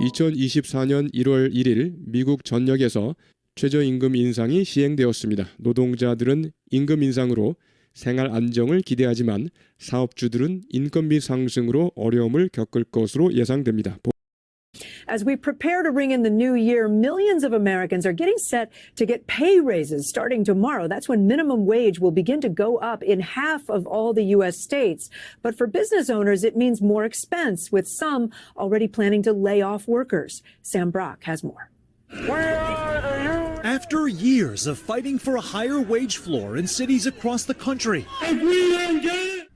2024년 1월 1일 미국 전역에서 최저임금 인상이 시행되었습니다. 노동자들은 임금 인상으로 생활 안정을 기대하지만 사업주들은 인건비 상승으로 어려움을 겪을 것으로 예상됩니다. As we prepare to ring in the new year, millions of Americans are getting set to get pay raises starting tomorrow. That's when minimum wage will begin to go up in half of all the U.S. states. But for business owners, it means more expense, with some already planning to lay off workers. Sam Brock has more. After years of fighting for a higher wage floor in cities across the country,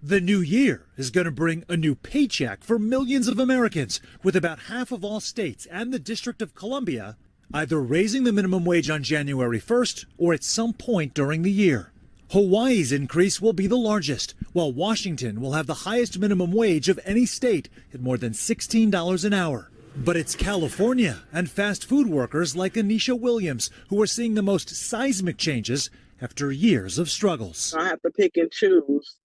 the new year is going to bring a new paycheck for millions of Americans, with about half of all states and the District of Columbia either raising the minimum wage on January 1st or at some point during the year. Hawaii's increase will be the largest, while Washington will have the highest minimum wage of any state at more than $16 an hour. But it's California and fast food workers like Anisha Williams who are seeing the most seismic changes after years of struggles. I have to pick and choose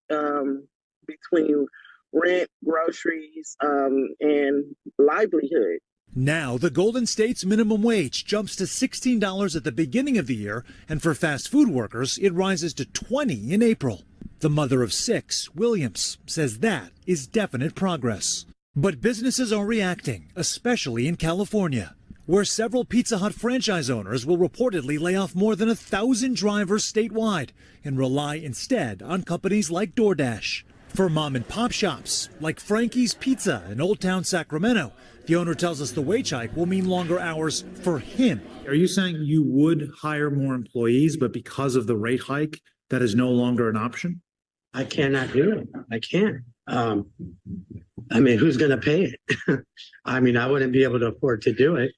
between rent, groceries, and livelihood. Now, the Golden State's minimum wage jumps to $16 at the beginning of the year, and for fast food workers, it rises to $20 in April. The mother of 6, Williams, says that is definite progress. But businesses are reacting, especially in California, where several Pizza Hut franchise owners will reportedly lay off more than 1,000 drivers statewide and rely instead on companies like DoorDash. For mom and pop shops like Frankie's Pizza in Old Town Sacramento, the owner tells us the wage hike will mean longer hours for him. Are you saying you would hire more employees, but because of the rate hike, that is no longer an option? I cannot do it. I can't. I mean, who's going to pay it? I mean, I wouldn't be able to afford to do it.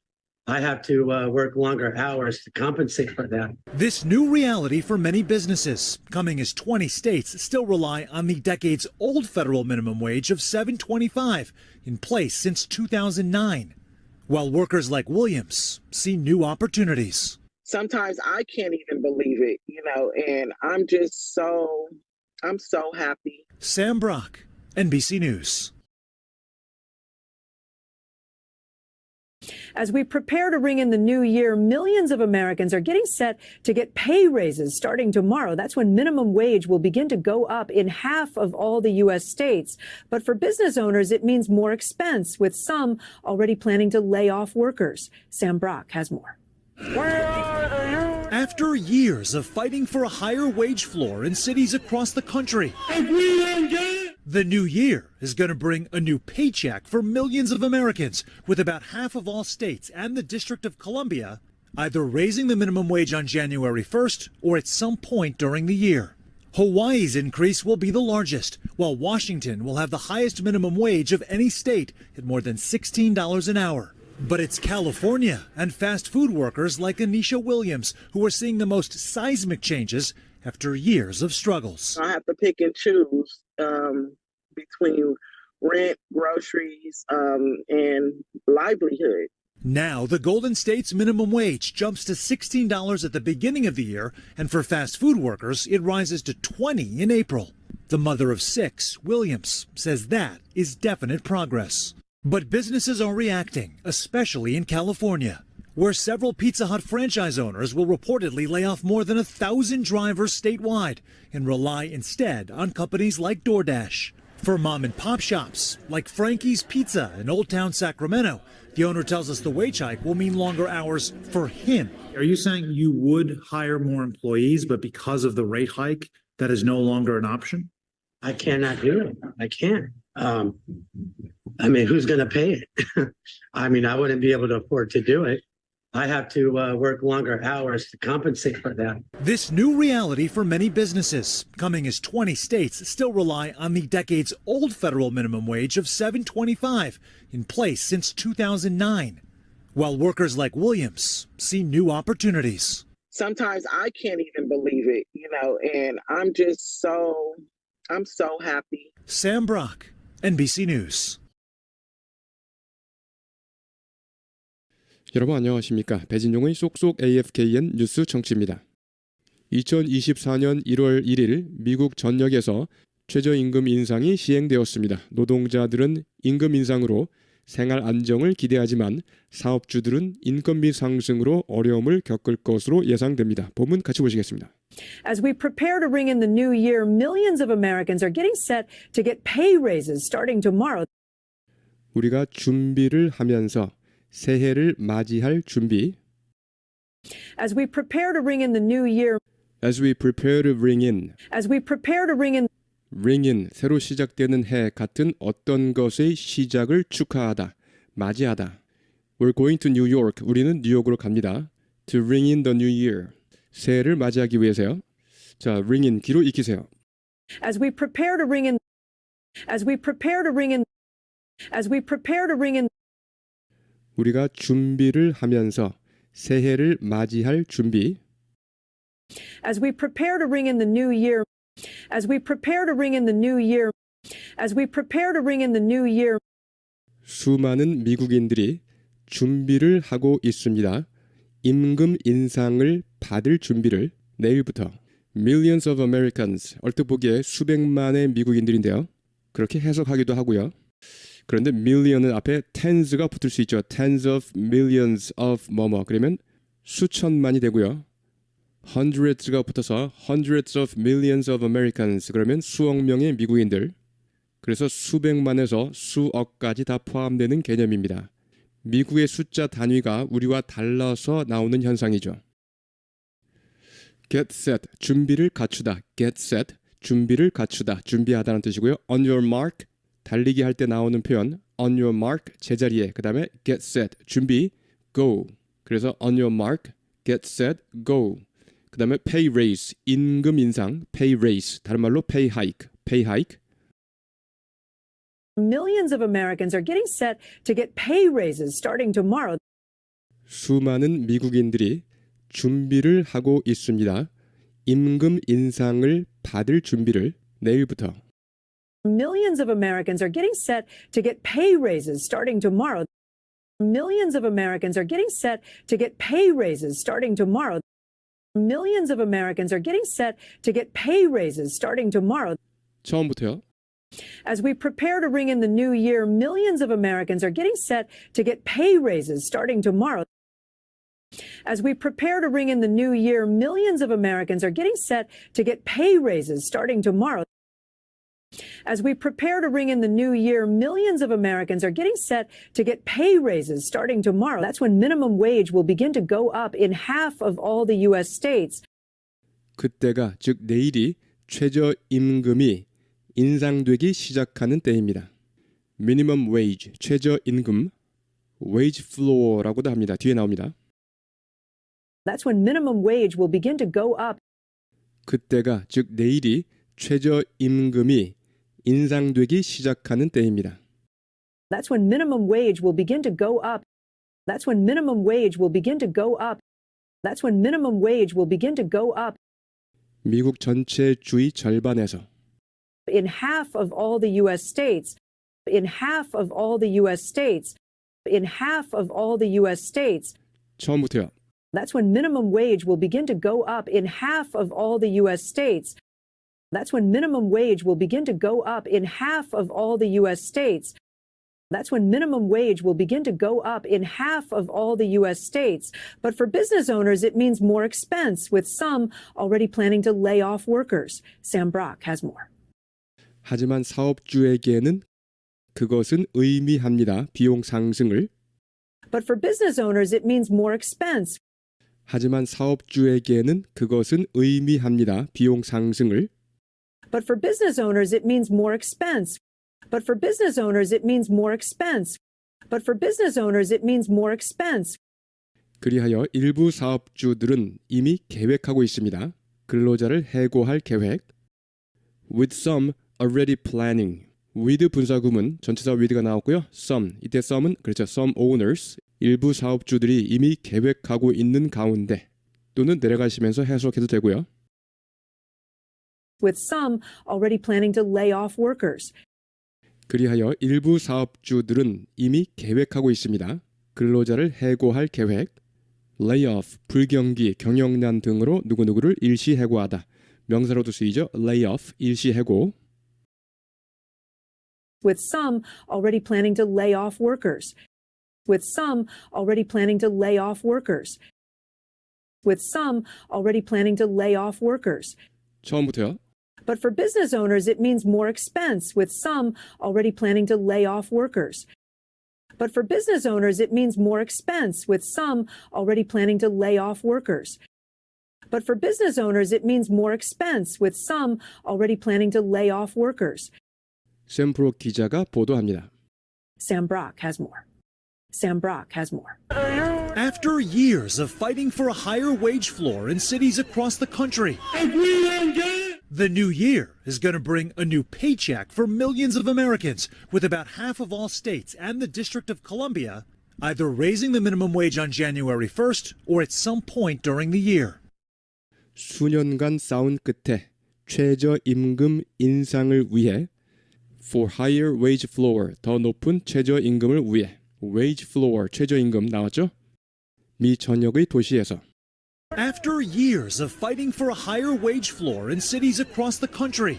I have to work longer hours to compensate for that. This new reality for many businesses, coming as 20 states still rely on the decades-old federal minimum wage of $7.25, in place since 2009, while workers like Williams see new opportunities. Sometimes I can't even believe it, and I'm so happy. Sam Brock, NBC News. As we prepare to ring in the new year, millions of Americans are getting set to get pay raises starting tomorrow. That's when minimum wage will begin to go up in half of all the U.S. states. But for business owners, it means more expense, with some already planning to lay off workers. Sam Brock has more. After years of fighting for a higher wage floor in cities across the country, the new year is going to bring a new paycheck for millions of Americans, with about half of all states and the District of Columbia either raising the minimum wage on January 1st or at some point during the year. Hawaii's increase will be the largest, while Washington will have the highest minimum wage of any state at more than $16 an hour. But it's California and fast food workers like Anisha Williams who are seeing the most seismic changes after years of struggles. I have to pick and choose between rent, groceries, and livelihood. Now, the Golden State's minimum wage jumps to $16 at the beginning of the year, and for fast food workers, it rises to $20 in April. The mother of 6, Williams, says that is definite progress. But businesses are reacting, especially in California, where several Pizza Hut franchise owners will reportedly lay off more than 1,000 drivers statewide and rely instead on companies like DoorDash. For mom and pop shops like Frankie's Pizza in Old Town Sacramento, the owner tells us the wage hike will mean longer hours for him. Are you saying you would hire more employees, but because of the rate hike, that is no longer an option? I cannot do it. I can't. I mean, who's going to pay it? I mean, I wouldn't be able to afford to do it. I have to work longer hours to compensate for that. This new reality for many businesses, coming as 20 states still rely on the decades-old federal minimum wage of $7.25, in place since 2009, while workers like Williams see new opportunities. Sometimes I can't even believe it, and I'm so happy. Sam Brock, NBC News. 여러분 안녕하십니까? 배진용의 쏙쏙 AFKN 뉴스 청취입니다. 2024년 1월 1일 미국 전역에서 최저임금 인상이 시행되었습니다. 노동자들은 임금 인상으로 생활 안정을 기대하지만 사업주들은 인건비 상승으로 어려움을 겪을 것으로 예상됩니다. 본문 같이 보시겠습니다. As we prepare to ring in the new year, millions of Americans are getting set to get pay raises starting tomorrow. 우리가 준비를 하면서 새해를 맞이할 준비. As we prepare to ring in the new year, As we prepare to ring in. as we prepare to ring in ring in, 새로 시작되는 해 같은 어떤 것의 시작을 축하하다, 맞이하다. We're going to New York. 우리는 뉴욕으로 갑니다. To ring in the new year. 새해를 맞이하기 위해서요. 자, ring in, 귀로 익히세요. as we prepare to ring in as we prepare to ring in as we prepare to ring in 우리가 준비를 하면서 새해를 맞이할 준비. as we prepare to ring in the new year as we prepare to ring in the new year as we prepare to ring in the new year 수많은 미국인들이 준비를 하고 있습니다. 임금 인상을 받을 준비를 내일부터. Millions of Americans, 얼뜻 보기에 수백만의 미국인들인데요. 그렇게 해석하기도 하고요. 그런데 million은 앞에 tens가 붙을 수 있죠. tens of millions of 뭐뭐. 그러면 수천만이 되고요. hundreds가 붙어서 hundreds of millions of Americans. 그러면 수억 명의 미국인들. 그래서 수백만에서 수억까지 다 포함되는 개념입니다. 미국의 숫자 단위가 우리와 달라서 나오는 현상이죠. Get set, 준비를 갖추다. Get set, 준비를 갖추다. 준비하다는 뜻이고요. On your mark, 달리기 할 때 나오는 표현. On your mark, 제자리에. 그 다음에 get set, 준비, go. 그래서 on your mark, get set, go. 그 다음에 pay raise, 임금 인상, pay raise. 다른 말로 pay hike, pay hike. millions of Americans are getting set to get pay raises starting tomorrow. 수많은 미국인들이 준비를 하고 있습니다. 임금 인상을 받을 준비를 내일부터. Millions of Americans are getting set to get pay raises starting tomorrow. Millions of Americans are getting set to get pay raises starting tomorrow. Millions of Americans are getting set to get pay raises starting tomorrow. 처음부터요. As we prepare to ring in the new year, millions of Americans are getting set to get pay raises starting tomorrow. As we prepare to ring in the new year, millions of Americans are getting set to get pay raises starting tomorrow. As we prepare to ring in the new year, millions of Americans are getting set to get pay raises starting tomorrow. That's when minimum wage will begin to go up in half of all the U.S. states. 그때가 즉 내일이 최저임금이 인상되기 시작하는 때입니다. Minimum wage, 최저임금, wage floor라고도 합니다. 뒤에 나옵니다. That's when minimum wage will begin to go up. 그때가 즉 내일이 최저임금이 인상되기 시작하는 때입니다. That's when minimum wage will begin to go up. That's when minimum wage will begin to go up. That's when minimum wage will begin to go up. 미국 전체 주의 절반에서 In half of all the U.S. states. In half of all the U.S. states. In half of all the U.S. states. 처음부터요. That's when minimum wage will begin to go up in half of all the U.S. states. That's when minimum wage will begin to go up in half of all the U.S. states. That's when minimum wage will begin to go up in half of all the U.S. states. But for business owners, it means more expense, with some already planning to lay off workers. Sam Brock has more. 하지만 사업주에게는 그것은 의미합니다. 비용 상승을. But for business owners, it means more expense. 하지만 사업주에게는 그것은 의미합니다. 비용 상승을. But for business owners, it means more expense. But for business owners, it means more expense. But for business owners, it means more expense. 그리하여 일부 사업주들은 이미 계획하고 있습니다. 근로자를 해고할 계획. With some already planning. with 분사구문 전치사 with가 나왔고요. some 이때 some은 그렇죠. some owners 일부 사업주들이 이미 계획하고 있는 가운데 또는 내려가시면서 해석해도 되고요. With some already planning to lay off workers. 그리하여 일부 사업주들은 이미 계획하고 있습니다. 근로자를 해고할 계획. layoff 불경기, 경영난 등으로 누구누구를 일시 해고하다. 명사로도 쓰이죠. layoff 일시 해고. with some already planning to lay off workers, with some already planning to lay off workers, with some already planning to lay off workers. 처음부터요. But for business owners, it means more expense, with some already planning to lay off workers. But for business owners, it means more expense, with some already planning to lay off workers. But for business owners, it means more expense, with some already planning to lay off workers. 샘 브록 기자가 보도합니다. Sam Brock has more. Sam Brock has more. After years of fighting for a higher wage floor in cities across the country, the new year is going to bring a new paycheck for millions of Americans, with about half of all states and the District of Columbia either raising the minimum wage on January 1st or at some point during the year. 수년간 싸운 끝에 최저임금 인상을 위해 for higher wage floor, 더 높은 최저임금을 위해 wage floor, 최저임금 나왔죠? 미 전역의 도시에서 After years of fighting for a higher wage floor in cities across the country,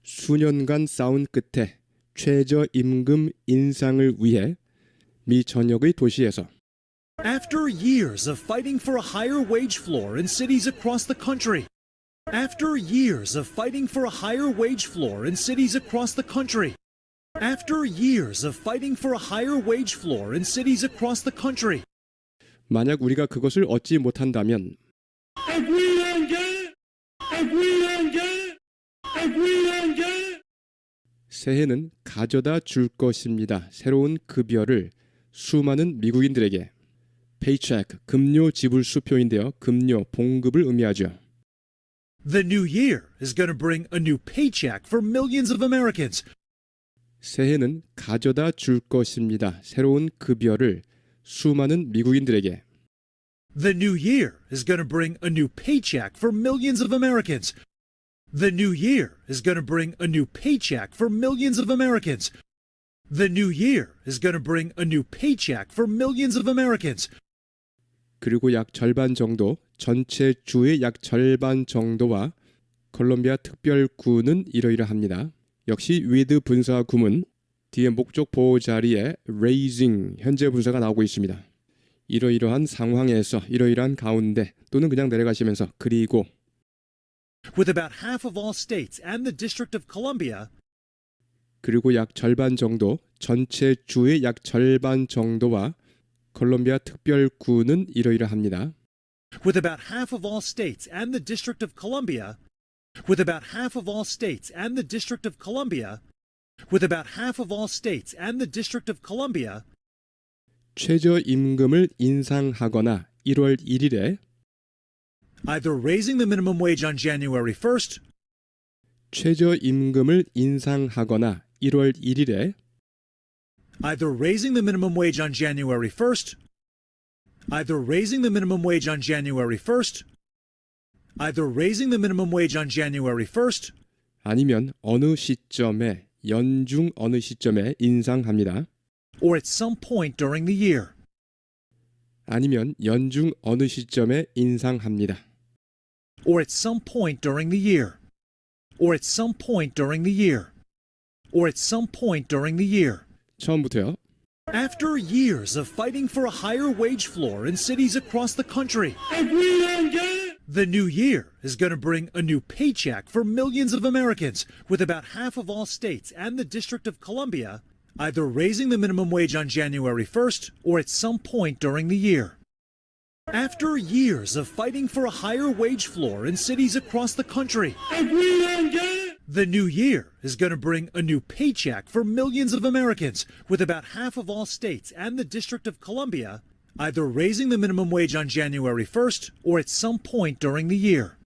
수년간 싸운 끝에 최저임금 인상을 위해 미 전역의 도시에서 after years of fighting for a higher wage floor in cities across the country, after years of fighting for a higher wage floor in cities across the country, after years of fighting for a higher wage floor in cities across the country, 만약 우리가 그것을 얻지 못한다면 새해는 가져다 줄 것입니다. 새로운 급여를 수많은 미국인들에게 paycheck, 급료 지불 수표인데요. 급료, 봉급을 의미하죠. the new year is going to bring a new paycheck for millions of Americans. 새해는 가져다 줄 것입니다. 새로운 급여를 수많은 미국인들에게 The new year is going to bring a new paycheck for millions of Americans. The new year is going to bring a new paycheck for millions of Americans. The new year is going to bring a new paycheck for millions of Americans. 그리고 약 절반 정도, 전체 주의 약 절반 정도와 콜롬비아 특별구는 이러이러합니다. 역시 with 분사 구문 뒤에 목적 보호 자리에 raising 현재 분사가 나오고 있습니다. 이러이러한 상황에서 이러이러한 가운데 또는 그냥 내려가시면서 그리고 With about half of all states and the District of Columbia, 그리고 약 절반 정도, 전체 주의 약 절반 정도와 콜롬비아 특별구는 이러이러합니다. with about half of all states and the District of Columbia, with about half of all states and the District of Columbia, with about half of all states and the District of Columbia, 최저임금을 인상하거나 1월 1일에 either raising the minimum wage on January 1st 최저임금을 인상하거나 1월 1일에 either raising the minimum wage on January 1st, either raising the minimum wage on January 1st, either raising the minimum wage on January 1st, 아니면 어느 시점에 연중 어느 시점에 인상합니다. or at some point during the year. 아니면 연중 어느 시점에 인상합니다. Or at some point during the year. Or at some point during the year. Or at some point during the year. 처음부터요. After years of fighting for a higher wage floor in cities across the country, the new year is going to bring a new paycheck for millions of Americans, with about half of all states and the District of Columbia either raising the minimum wage on January 1st or at some point during the year. After years of fighting for a higher wage floor in cities across the country, the new year is going to bring a new paycheck for millions of Americans, with about half of all states and the District of Columbia either raising the minimum wage on January 1st or at some point during the year.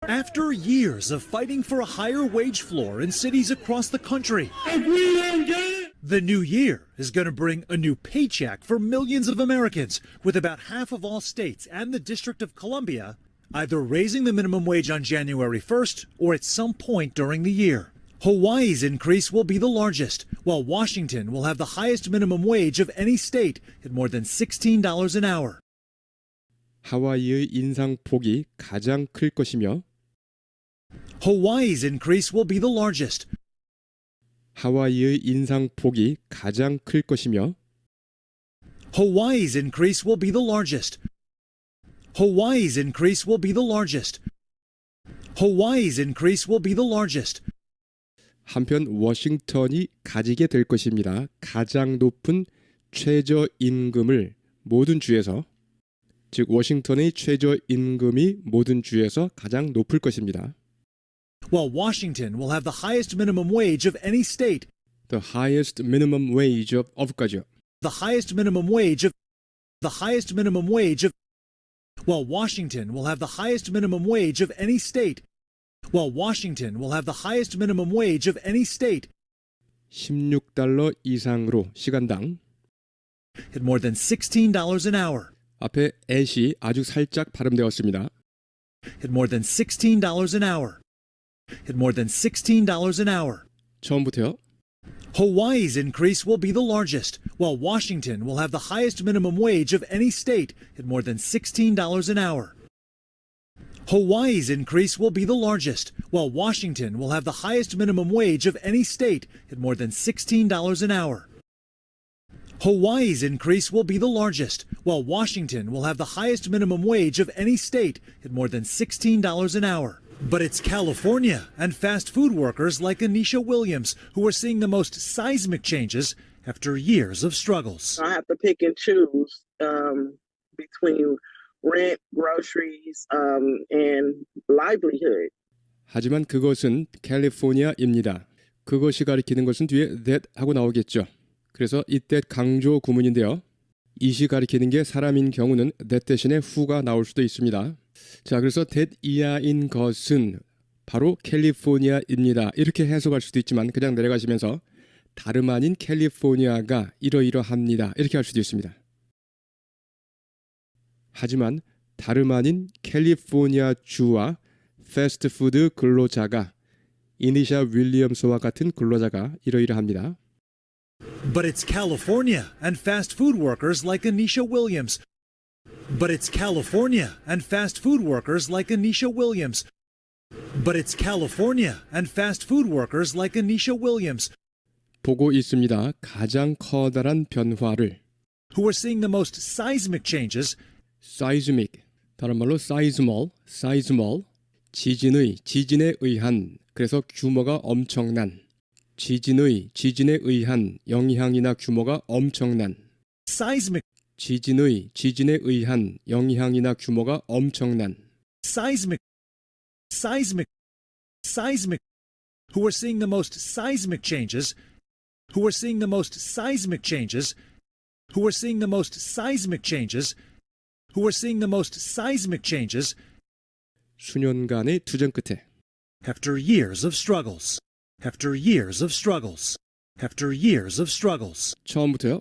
After years of fighting for a higher wage floor in cities across the country, the new year is going to bring a new paycheck for millions of Americans, with about half of all states and the District of Columbia either raising the minimum wage on January 1st or at some point during the year. Hawaii's increase will be the largest, while Washington will have the highest minimum wage of any state at more than $16 an hour. 하와이의 인상폭이 가장 클 것이며 Hawaii's increase will be the largest, 하와이의 인상폭이 가장 클 것이며 Hawaii's increase will be the largest. Hawaii's increase will be the largest. Hawaii's increase will be the largest. 한편 워싱턴이 가지게 될 것입니다. 가장 높은 최저임금을 모든 주에서, 즉 워싱턴의 최저임금이 모든 주에서 가장 높을 것입니다. While Washington will have the highest minimum wage of any state. The highest minimum wage of까지요. The highest minimum wage of. The highest minimum wage of. While Washington will have the highest minimum wage of any state. While Washington will have the highest minimum wage of any state. $16 이상으로 시간당. At more than $16 an hour. 앞에 at이 아주 살짝 발음되었습니다. At more than $16 an hour. At more than $16 an hour. 처음부터요. Hawaii's increase will be the largest, while Washington will have the highest minimum wage of any state at more than $16 an hour. Hawaii's increase will be the largest, while Washington will have the highest minimum wage of any state at more than $16 an hour. Hawaii's increase will be the largest, while Washington will have the highest minimum wage of any state at more than $16 an hour. But it's California and fast food workers like Anisha Williams who are seeing the most seismic changes after years of struggles. I have to pick and choose between rent, groceries, and livelihood. 하지만 그것은 캘리포니아입니다. 그것이 가리키는 것은 뒤에 that 하고 나오겠죠. 그래서 이 that 강조 구문인데요. it이 가리키는 게 사람인 경우는 that 대신에 who가 나올 수도 있습니다. 자, 그래서 that 이하인 것은 바로 캘리포니아입니다. 이렇게 해석할 수도 있지만 그냥 내려가시면서 다름 아닌 캘리포니아가 이러이러합니다. 이렇게 할 수도 있습니다. 하지만 다름 아닌 캘리포니아 주와 패스트푸드 근로자가 이니샤 윌리엄스와 같은 근로자가 이러이러합니다. But it's California and fast food workers like Anisha Williams. But it's California and fast food workers like Anisha Williams. But it's California and fast food workers like Anisha Williams. 보고 있습니다. 가장 커다란 변화를. Who are seeing the most seismic changes. seismic, 다른 말로 seismal, 지진에 의한, 그래서 규모가 엄청난, 지진에 의한 영향이나 규모가 엄청난, Seismic. 지진에 의한 영향이나 규모가 엄청난, Seismic. Who are seeing the most seismic changes. Who are seeing the most seismic changes. Who are seeing the most seismic changes. Who are seeing the most seismic changes. 수년간의 투쟁 끝에. After years of struggles. After years of struggles. After years of struggles. 처음부터요.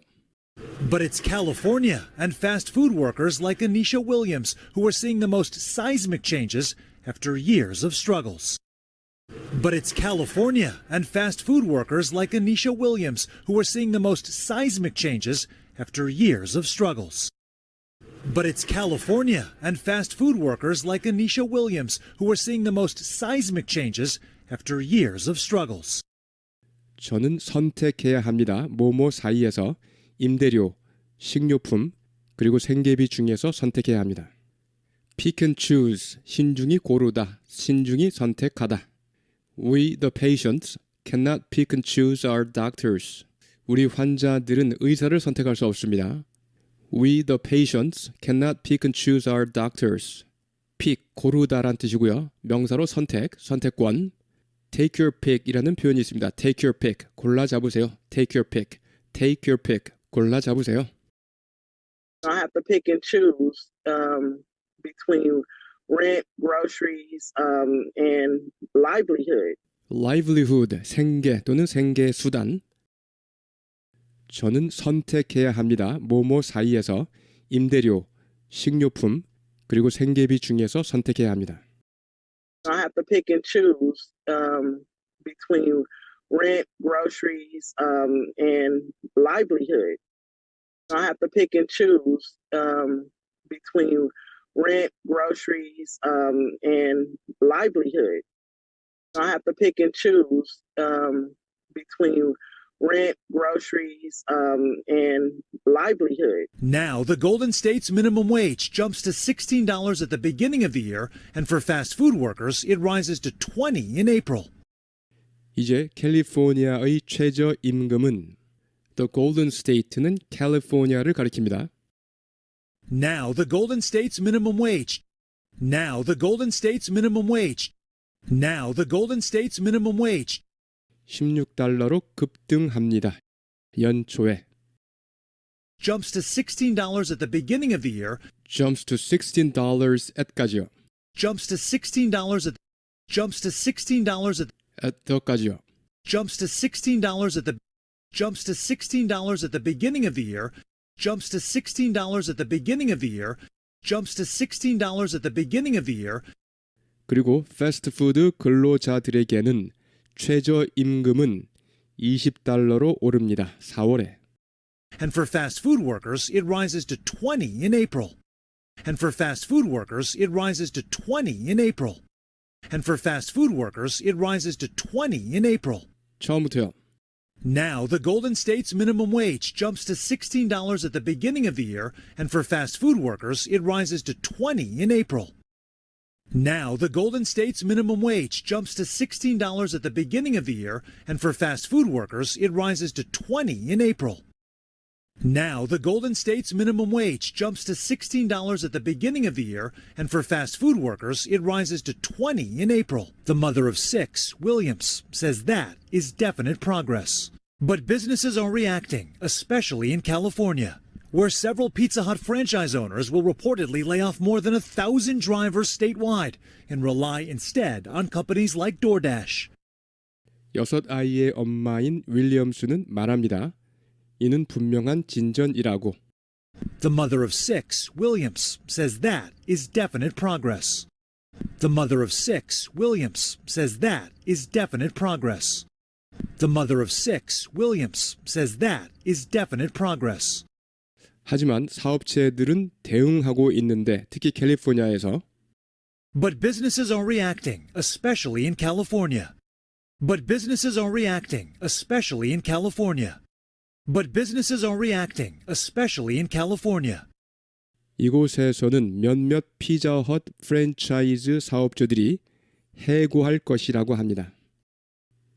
But it's California and fast food workers like Anisha Williams who are seeing the most seismic changes after years of struggles. But it's California and fast food workers like Anisha Williams who are seeing the most seismic changes after years of struggles. But it's California and fast food workers like Anisha Williams who are seeing the most seismic changes after years of struggles. 저는 선택해야 합니다. 뭐뭐 사이에서 임대료, 식료품, 그리고 생계비 중에서 선택해야 합니다. Pick and choose, 신중히 고르다, 신중히 선택하다. We, the patients, cannot pick and choose our doctors. 우리 환자들은 의사를 선택할 수 없습니다. We, the patients, cannot pick and choose our doctors. pick, 고르다란 뜻이고요. 명사로 선택, 선택권. Take your pick이라는 표현이 있습니다. Take your pick, 골라 잡으세요. Take your pick, take your pick, 골라 잡으세요. I have to pick and choose between rent, groceries, and livelihood. livelihood, 생계 또는 생계 수단. 저는 선택해야 합니다. 뭐뭐 사이에서 임대료, 식료품, 그리고 생계비 중에서 선택해야 합니다. I have to pick and choose between rent, groceries, and livelihood. I have to pick and choose between rent, groceries, and livelihood. I have to pick and choose between rent, groceries, and livelihood. Now, the Golden State's minimum wage jumps to $16 at the beginning of the year, and for fast food workers, it rises to $20 in April. 이제 캘리포니아의 최저 임금은 The Golden State는 캘리포니아를 가리킵니다. Now, the Golden State's minimum wage. Now, the Golden State's minimum wage. Now, the Golden State's minimum wage. $16로 급등합니다. 연초에 Jumps to $16 at the beginning of the year. jumps to $16at까지요. Jumps to $16 at. Jumps to $16 at. at the까지요. Jumps to $16 at the. Jumps to $16 at the beginning of the year. Jumps to $16 at the beginning of the year. Jumps to $16 at the beginning of the year. 그리고 패스트푸드 근로자들에게는 최저 임금은 $20로 오릅니다. 4월에. And for fast food workers, it rises to $20 in April. And for fast food workers, it rises to $20 in April. And for fast food workers, it rises to $20 in April. 처음부터요. Now, the Golden State's minimum wage jumps to $16 at the beginning of the year, and for fast food workers, it rises to $20 in April. Now, the Golden State's minimum wage jumps to $16 at the beginning of the year, and for fast food workers, it rises to $20 in April. Now, the Golden State's minimum wage jumps to $16 at the beginning of the year, and for fast food workers, it rises to $20 in April. The mother of 6, Williams, says that is definite progress. But businesses are reacting, especially in California, where several Pizza Hut franchise owners will reportedly lay off more than 1,000 drivers statewide and rely instead on companies like DoorDash. 6아이의 엄마인 윌리엄스는 말합니다. 이는 분명한 진전이라고. The mother of 6, Williams, says that is definite progress. The mother of 6, Williams, says that is definite progress. The mother of 6, Williams, says that is definite progress. 하지만 사업체들은 대응하고 있는데 특히 캘리포니아에서 But businesses are reacting, especially in California. But businesses are reacting, especially in California. But businesses are reacting, especially in California. 이곳에서는 몇몇 피자헛 프랜차이즈 사업주들이 해고할 것이라고 합니다.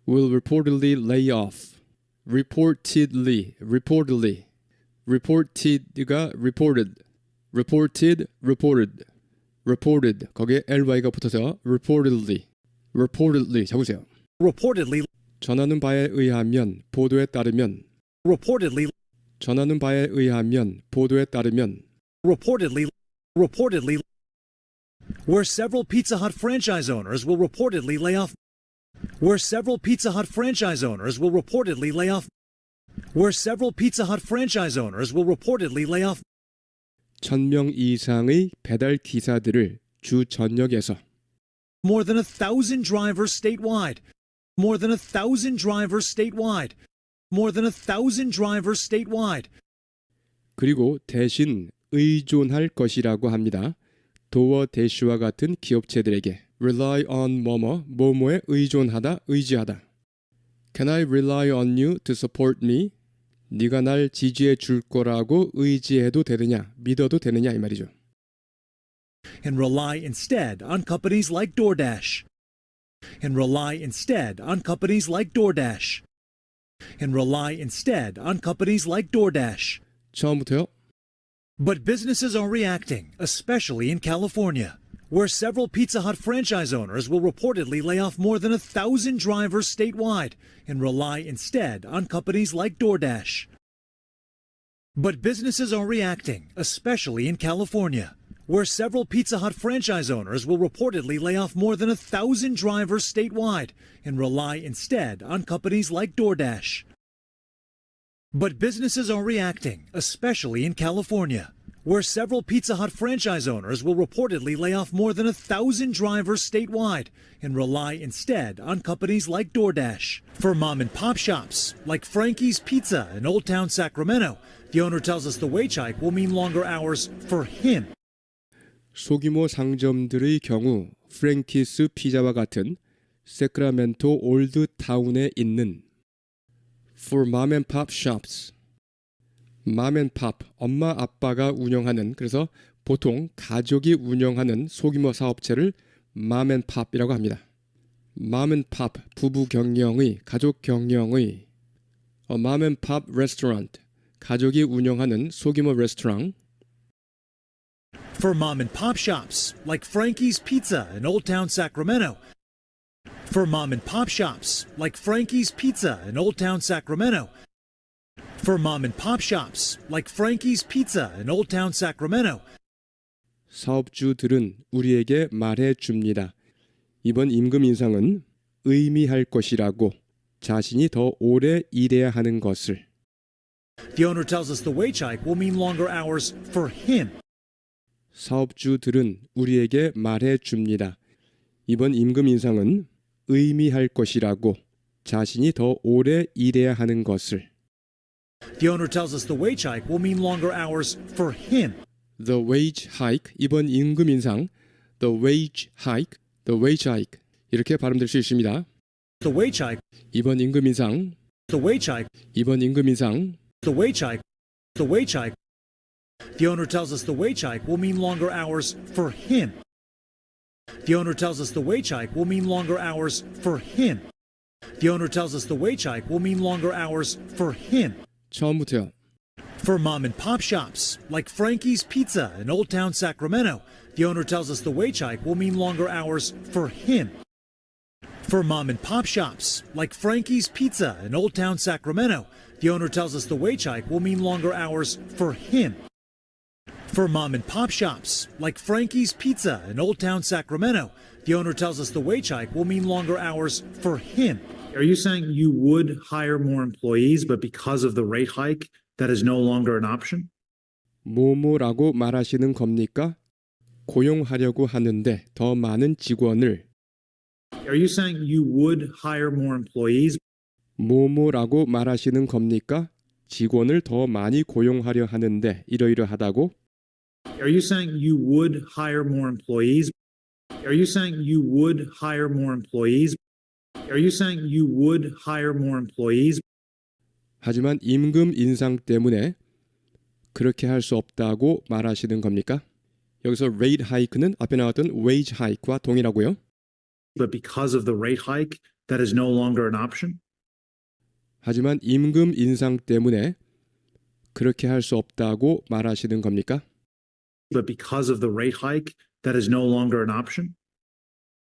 Will reportedly lay off. reportedly. reported가 reported. reported. 거기에 ly가 붙어서 reportedly 적으세요. Reportedly, 전하는 바에 의하면 보도에 따르면 reportedly, 전하는 바에 의하면 보도에 따르면 reportedly, where several Pizza Hut franchise owners will reportedly lay off. Where several Pizza Hut franchise owners will reportedly lay off. Where several Pizza Hut franchise owners will reportedly lay off. 1,000명 이상의 배달 기사들을 주 전역에서 More than 1,000 drivers statewide. More than 1,000 drivers statewide. More than 1,000 drivers statewide. 그리고 대신 의존할 것이라고 합니다. 도어대시와 같은 기업체들에게 rely on 뭐뭐에 의존하다, 의지하다. Can I rely on you to support me? 네가 날 지지해 줄 거라고 의지해도 되느냐, 믿어도 되느냐 이 말이죠. And rely instead on companies like DoorDash. And rely instead on companies like DoorDash. And rely instead on companies like DoorDash. 처음부터요. But businesses are reacting, especially in California, where several Pizza Hut franchise owners will reportedly lay off more than 1,000 drivers statewide and rely instead on companies like DoorDash. But businesses are reacting, especially in California, where several Pizza Hut franchise owners will reportedly lay off more than 1,000 drivers statewide and rely instead on companies like DoorDash. But businesses are reacting, especially in California, where several Pizza Hut franchise owners will reportedly lay off more than 1,000 drivers statewide and rely instead on companies like DoorDash. For mom and pop shops, like Frankie's Pizza in Old Town Sacramento, the owner tells us the wage hike will mean longer hours for him. 소규모 상점들의 경우 프랭키스 피자와 같은 세크라멘토 올드타운에 있는 for mom and pop shops. mom and pop, 엄마 아빠가 운영하는, 그래서 보통 가족이 운영하는 소규모 사업체를 mom and pop이라고 합니다. mom and pop, 부부 경영의, 가족 경영의 a mom and pop restaurant, 가족이 운영하는 소규모 레스토랑. For mom and pop shops like Frankie's Pizza in Old Town Sacramento. For mom and pop shops like Frankie's Pizza in Old Town Sacramento. For mom and pop shops like Frankie's Pizza in Old Town Sacramento. 사업주들은 우리에게 말해 줍니다. 이번 임금 인상은 의미할 것이라고, 자신이 더 오래 일해야 하는 것을. The owner tells us the wage hike will mean longer hours for him. 사업주들은 우리에게 말해 줍니다. 이번 임금 인상은 의미할 것이라고, 자신이 더 오래 일해야 하는 것을. The owner tells us the wage hike will mean longer hours for him. The wage hike, 이번 임금 인상. The wage hike, the wage hike. 이렇게 발음될 수 있습니다. The wage hike, 이번 임금 인상, the wage hike, 이번 임금 인상. the wage hike, the wage hike. The owner tells us the wage hike will mean longer hours for him. The owner tells us the wage hike will mean longer hours for him. The owner tells us the wage hike will mean longer hours for him. 처음부터요. For mom and pop shops like Frankie's Pizza in Old Town Sacramento, the owner tells us the wage hike will mean longer hours for him. For mom and pop shops like Frankie's Pizza in Old Town Sacramento, the owner tells us the wage hike will mean longer hours for him. For mom and pop shops like Frankie's Pizza in Old Town Sacramento, the owner tells us the wage hike will mean longer hours for him. Are you saying you would hire more employees, but because of the rate hike, that is no longer an option? 뭐뭐라고 말하시는 겁니까? 고용하려고 하는데 더 많은 직원을. Are you saying you would hire more employees? 뭐뭐라고 말하시는 겁니까? 직원을 더 많이 고용하려 하는데 이러이러하다고? Are you saying you would hire more employees? Are you saying you would hire more employees? Are you saying you would hire more employees? 하지만 임금 인상 때문에 그렇게 할 수 없다고 말하시는 겁니까? 여기서 rate hike는 앞에 나왔던 wage hike와 동일하고요. But because of the rate hike, that is no longer an option? 하지만 임금 인상 때문에 그렇게 할 수 없다고 말하시는 겁니까? But because of the rate hike, that is no longer an option?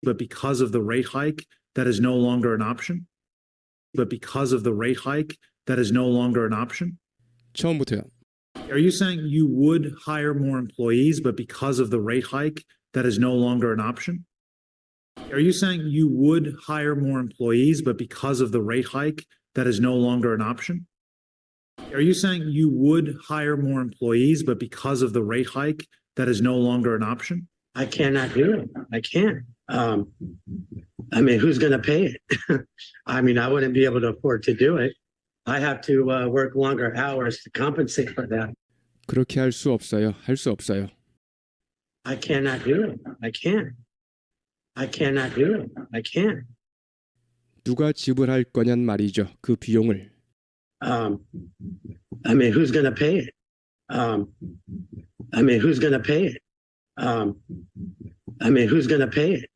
But because of the rate hike, that is no longer an option? But because of the rate hike, that is no longer an option? 처음부터요. Are you saying you would hire more employees, but because of the rate hike, that is no longer an option? Are you saying you would hire more employees, but because of the rate hike, that is no longer an option? Are you saying you would hire more employees, but because of the rate hike, that is no longer an option? I cannot do it. I can't. I mean, who's going to pay it? I mean, I wouldn't be able to afford to do it. I have to work longer hours to compensate for that. 그렇게 할 수 없어요. 할 수 없어요. I cannot do it. I can't. I cannot do it. I can't. 누가 지불할 거냔 말이죠. 그 비용을. I mean, who's going to pay it? I mean, who's going to pay it? I mean, who's going to pay it?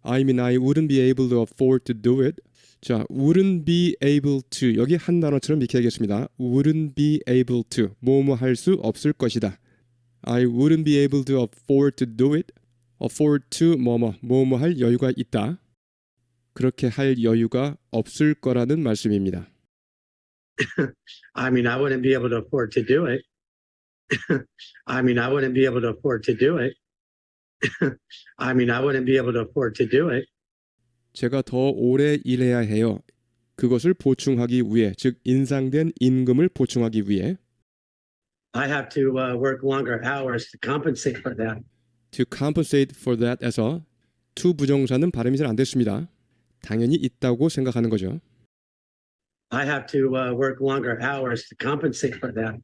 I mean, I wouldn't be able to afford to do it. 자, wouldn't be able to. 여기 한 단어처럼 이렇게 하겠습니다. wouldn't be able to. 뭐뭐 할 수 없을 것이다. I wouldn't be able to afford to do it. afford to 뭐뭐 할 여유가 있다. 그렇게 할 여유가 없을 거라는 말씀입니다. I mean, I wouldn't be able to afford to do it. I mean, I wouldn't be able to afford to do it. I mean, I wouldn't be able to afford to do it. 제가 더 오래 일해야 해요. 그것을 보충하기 위해, 즉 인상된 임금을 보충하기 위해. I have to work longer hours to compensate for that. To compensate for that에서 to 부정사는 발음이 잘 안 됐습니다. 당연히 있다고 생각하는 거죠. I have to work longer hours to compensate for that.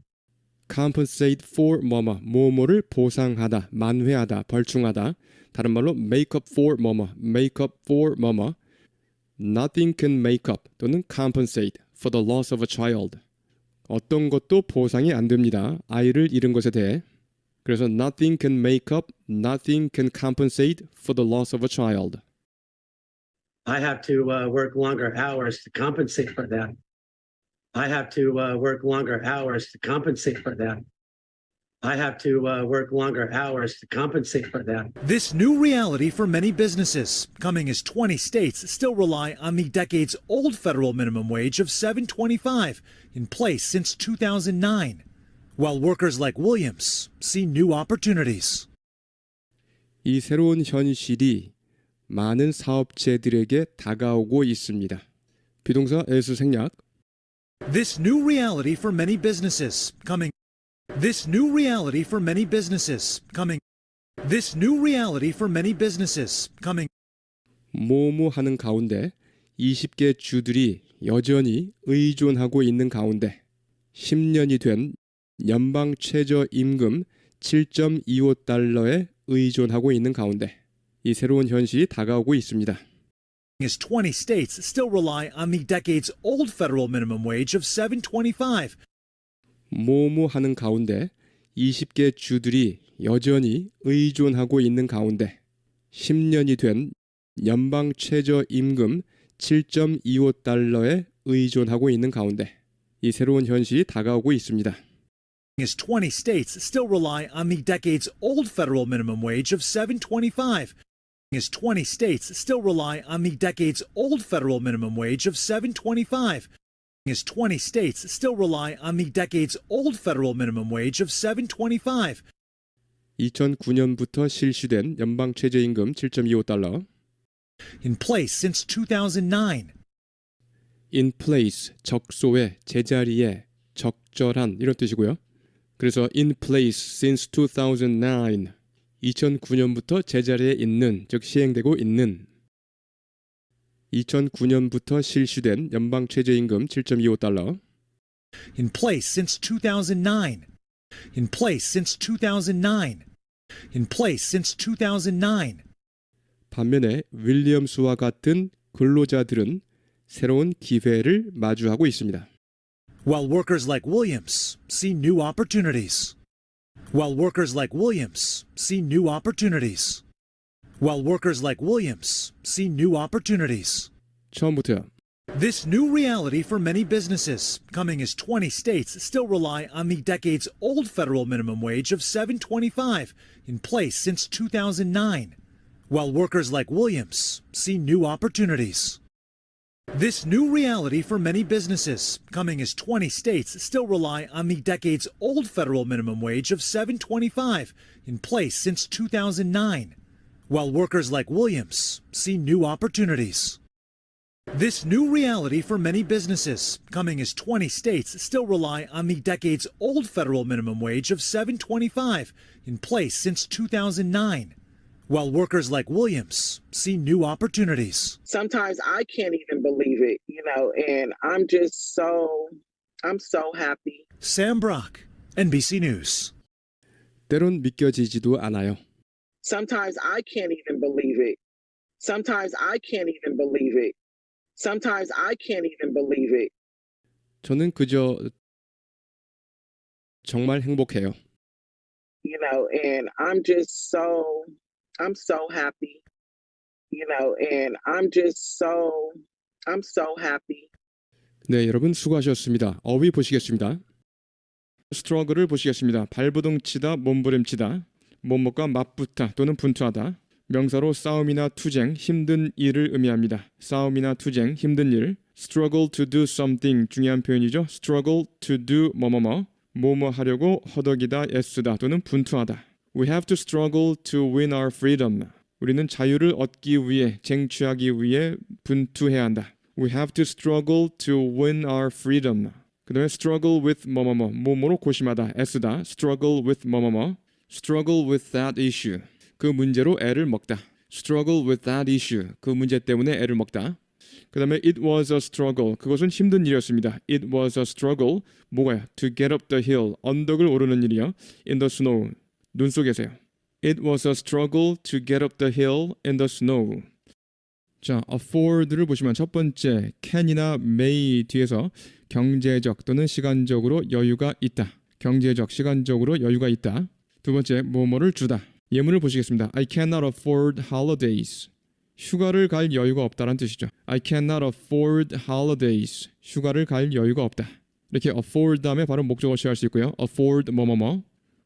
compensate for 뭐뭐를 보상하다, 만회하다, 벌충하다. 다른 말로 make up for make up for nothing can make up 또는 compensate for the loss of a child. 어떤 것도 보상이 안 됩니다. 아이를 잃은 것에 대해. 그래서 nothing can make up, nothing can compensate for the loss of a child. I have to work longer hours to compensate for that. I have to work longer hours to compensate for that. I have to work longer hours to compensate for that. This new reality for many businesses, coming as 20 states still rely on the decades-old federal minimum wage of $7.25, in place since 2009, while workers like Williams see new opportunities. 이 새로운 현실이 많은 사업체들에게 다가오고 있습니다. 비동사 as 생략. This new reality for many businesses, coming. This new reality for many businesses, coming. This new reality for many businesses, coming. 뭐뭐 하는 가운데 20개 주들이 여전히 의존하고 있는 가운데 10년이 된 연방 최저 임금 7.25달러에 의존하고 있는 가운데 이 새로운 현실이 다가오고 있습니다. As 20 states still rely on the decades-old federal minimum wage of $7.25. 뭐뭐 하는 가운데 20개 주들이 여전히 의존하고 있는 가운데 10년이 된 연방 최저 임금 7.25달러에 의존하고 있는 가운데 이 새로운 현실이 다가오고 있습니다. As 20 states still rely on the decades-old federal minimum wage of $7.25. As 20 states still rely on the decades-old federal minimum wage of $7.25. As 20 states still rely on the decades-old federal minimum wage of $7.25. 2009년부터 실시된 연방 최저임금 7.25달러. In place since 2009. In place, 적소에, 제자리에, 적절한 이런 뜻이고요. 그래서 in place since 2009, 2009년부터 제자리에 있는, 즉 시행되고 있는 2009년부터 실시된 연방 최저임금 7.25달러. In place since 2009. In place since 2009. In place since 2009. 반면에 윌리엄스와 같은 근로자들은 새로운 기회를 마주하고 있습니다. While workers like Williams see new opportunities. While workers like Williams see new opportunities. While workers like Williams see new opportunities. 처음부터요. This new reality for many businesses, coming as 20 states still rely on the decades-old federal minimum wage of $7.25, in place since 2009, while workers like Williams see new opportunities. This new reality for many businesses, coming as 20 states still rely on the decades-old federal minimum wage of $7.25, in place since 2009, while workers like Williams see new opportunities. This new reality for many businesses, coming as 20 states still rely on the decades-old federal minimum wage of $7.25, in place since 2009, while workers like Williams see new opportunities. Sometimes I can't even believe it, and I'm so happy. Sam Brock, NBC News. 때론 믿겨지지도 않아요. Sometimes I can't even believe it. Sometimes I can't even believe it. Sometimes I can't even believe it. 저는 그저 정말 행복해요. And I'm so happy. And I'm so happy. 네, 여러분 수고하셨습니다. 어휘 보시겠습니다. struggle을 보시겠습니다. 발버둥치다, 몸부림치다, 뭐뭐가 맞붙다 또는 분투하다. 명사로 싸움이나 투쟁, 힘든 일을 의미합니다. 싸움이나 투쟁, 힘든 일. struggle to do something 중요한 표현이죠. struggle to do 뭐뭐 하려고 허덕이다, 애쓰다 또는 분투하다. We have to struggle to win our freedom. 우리는 자유를 얻기 위해, 쟁취하기 위해 분투해야 한다. We have to struggle to win our freedom. 그 다음에 struggle with 뭐뭐로 고심하다, 애쓰다. struggle with struggle with that issue. 그 문제로 애를 먹다. struggle with that issue. 그 문제 때문에 애를 먹다. 그 다음에 it was a struggle. 그것은 힘든 일이었습니다. It was a struggle. 뭐가요? To get up the hill. 언덕을 오르는 일이요. In the snow. 눈 속에서요. It was a struggle to get up the hill in the snow. 자, afford를 보시면 첫 번째 can이나 may 뒤에서 경제적 또는 시간적으로 여유가 있다. 경제적, 시간적으로 여유가 있다. 두 번째, 뭐뭐를 주다. 예문을 보시겠습니다. I cannot afford holidays. 휴가를 갈 여유가 없다는 뜻이죠. I cannot afford holidays. 휴가를 갈 여유가 없다. 이렇게 afford 다음에 바로 목적어 취할 수 있고요. afford 뭐뭐뭐.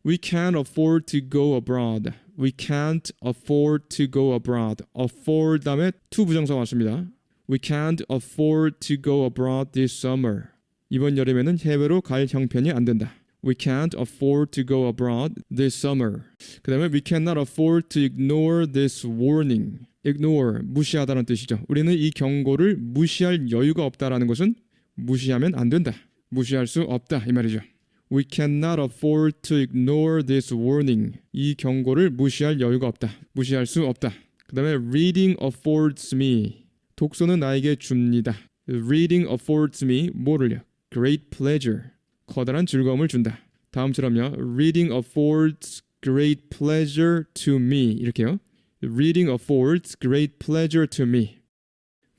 We can't afford to go abroad. We can't afford to go abroad. afford 다음에 to 부정사 왔습니다. We can't afford to go abroad this summer. 이번 여름에는 해외로 갈 형편이 안 된다. We can't afford to go abroad this summer. 그 다음에 we cannot afford to ignore this warning. ignore, 무시하다는 뜻이죠. 우리는 이 경고를 무시할 여유가 없다라는 것은 무시하면 안 된다. 무시할 수 없다 이 말이죠. We cannot afford to ignore this warning. 이 경고를 무시할 여유가 없다. 무시할 수 없다. 그 다음에 reading affords me. 독서는 나에게 줍니다. Reading affords me 뭐를요? Great pleasure. 커다란 즐거움을 준다. 다음처럼요. Reading affords great pleasure to me. 이렇게요. Reading affords great pleasure to me.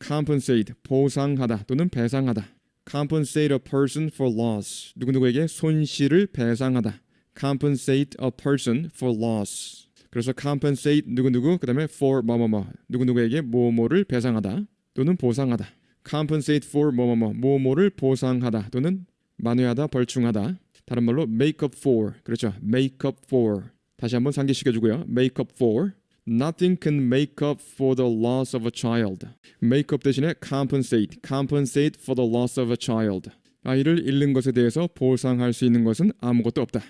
Compensate, 보상하다 또는 배상하다. Compensate a person for loss. 누구누구에게 손실을 배상하다. Compensate a person for loss. 그래서 compensate 누구누구 그 다음에 for 뭐뭐뭐 누구누구에게 뭐뭐를 배상하다 또는 보상하다. Compensate for 뭐뭐뭐 뭐뭐를 보상하다 또는 만회하다 벌충하다. 다른 말로 make up for. 그렇죠. make up for. 다시 한번 상기시켜주고요. make up for. Nothing can make up for the loss of a child. make up 대신에 compensate. compensate for the loss of a child. 아이를 잃는 것에 대해서 보상할 수 있는 것은 아무것도 없다.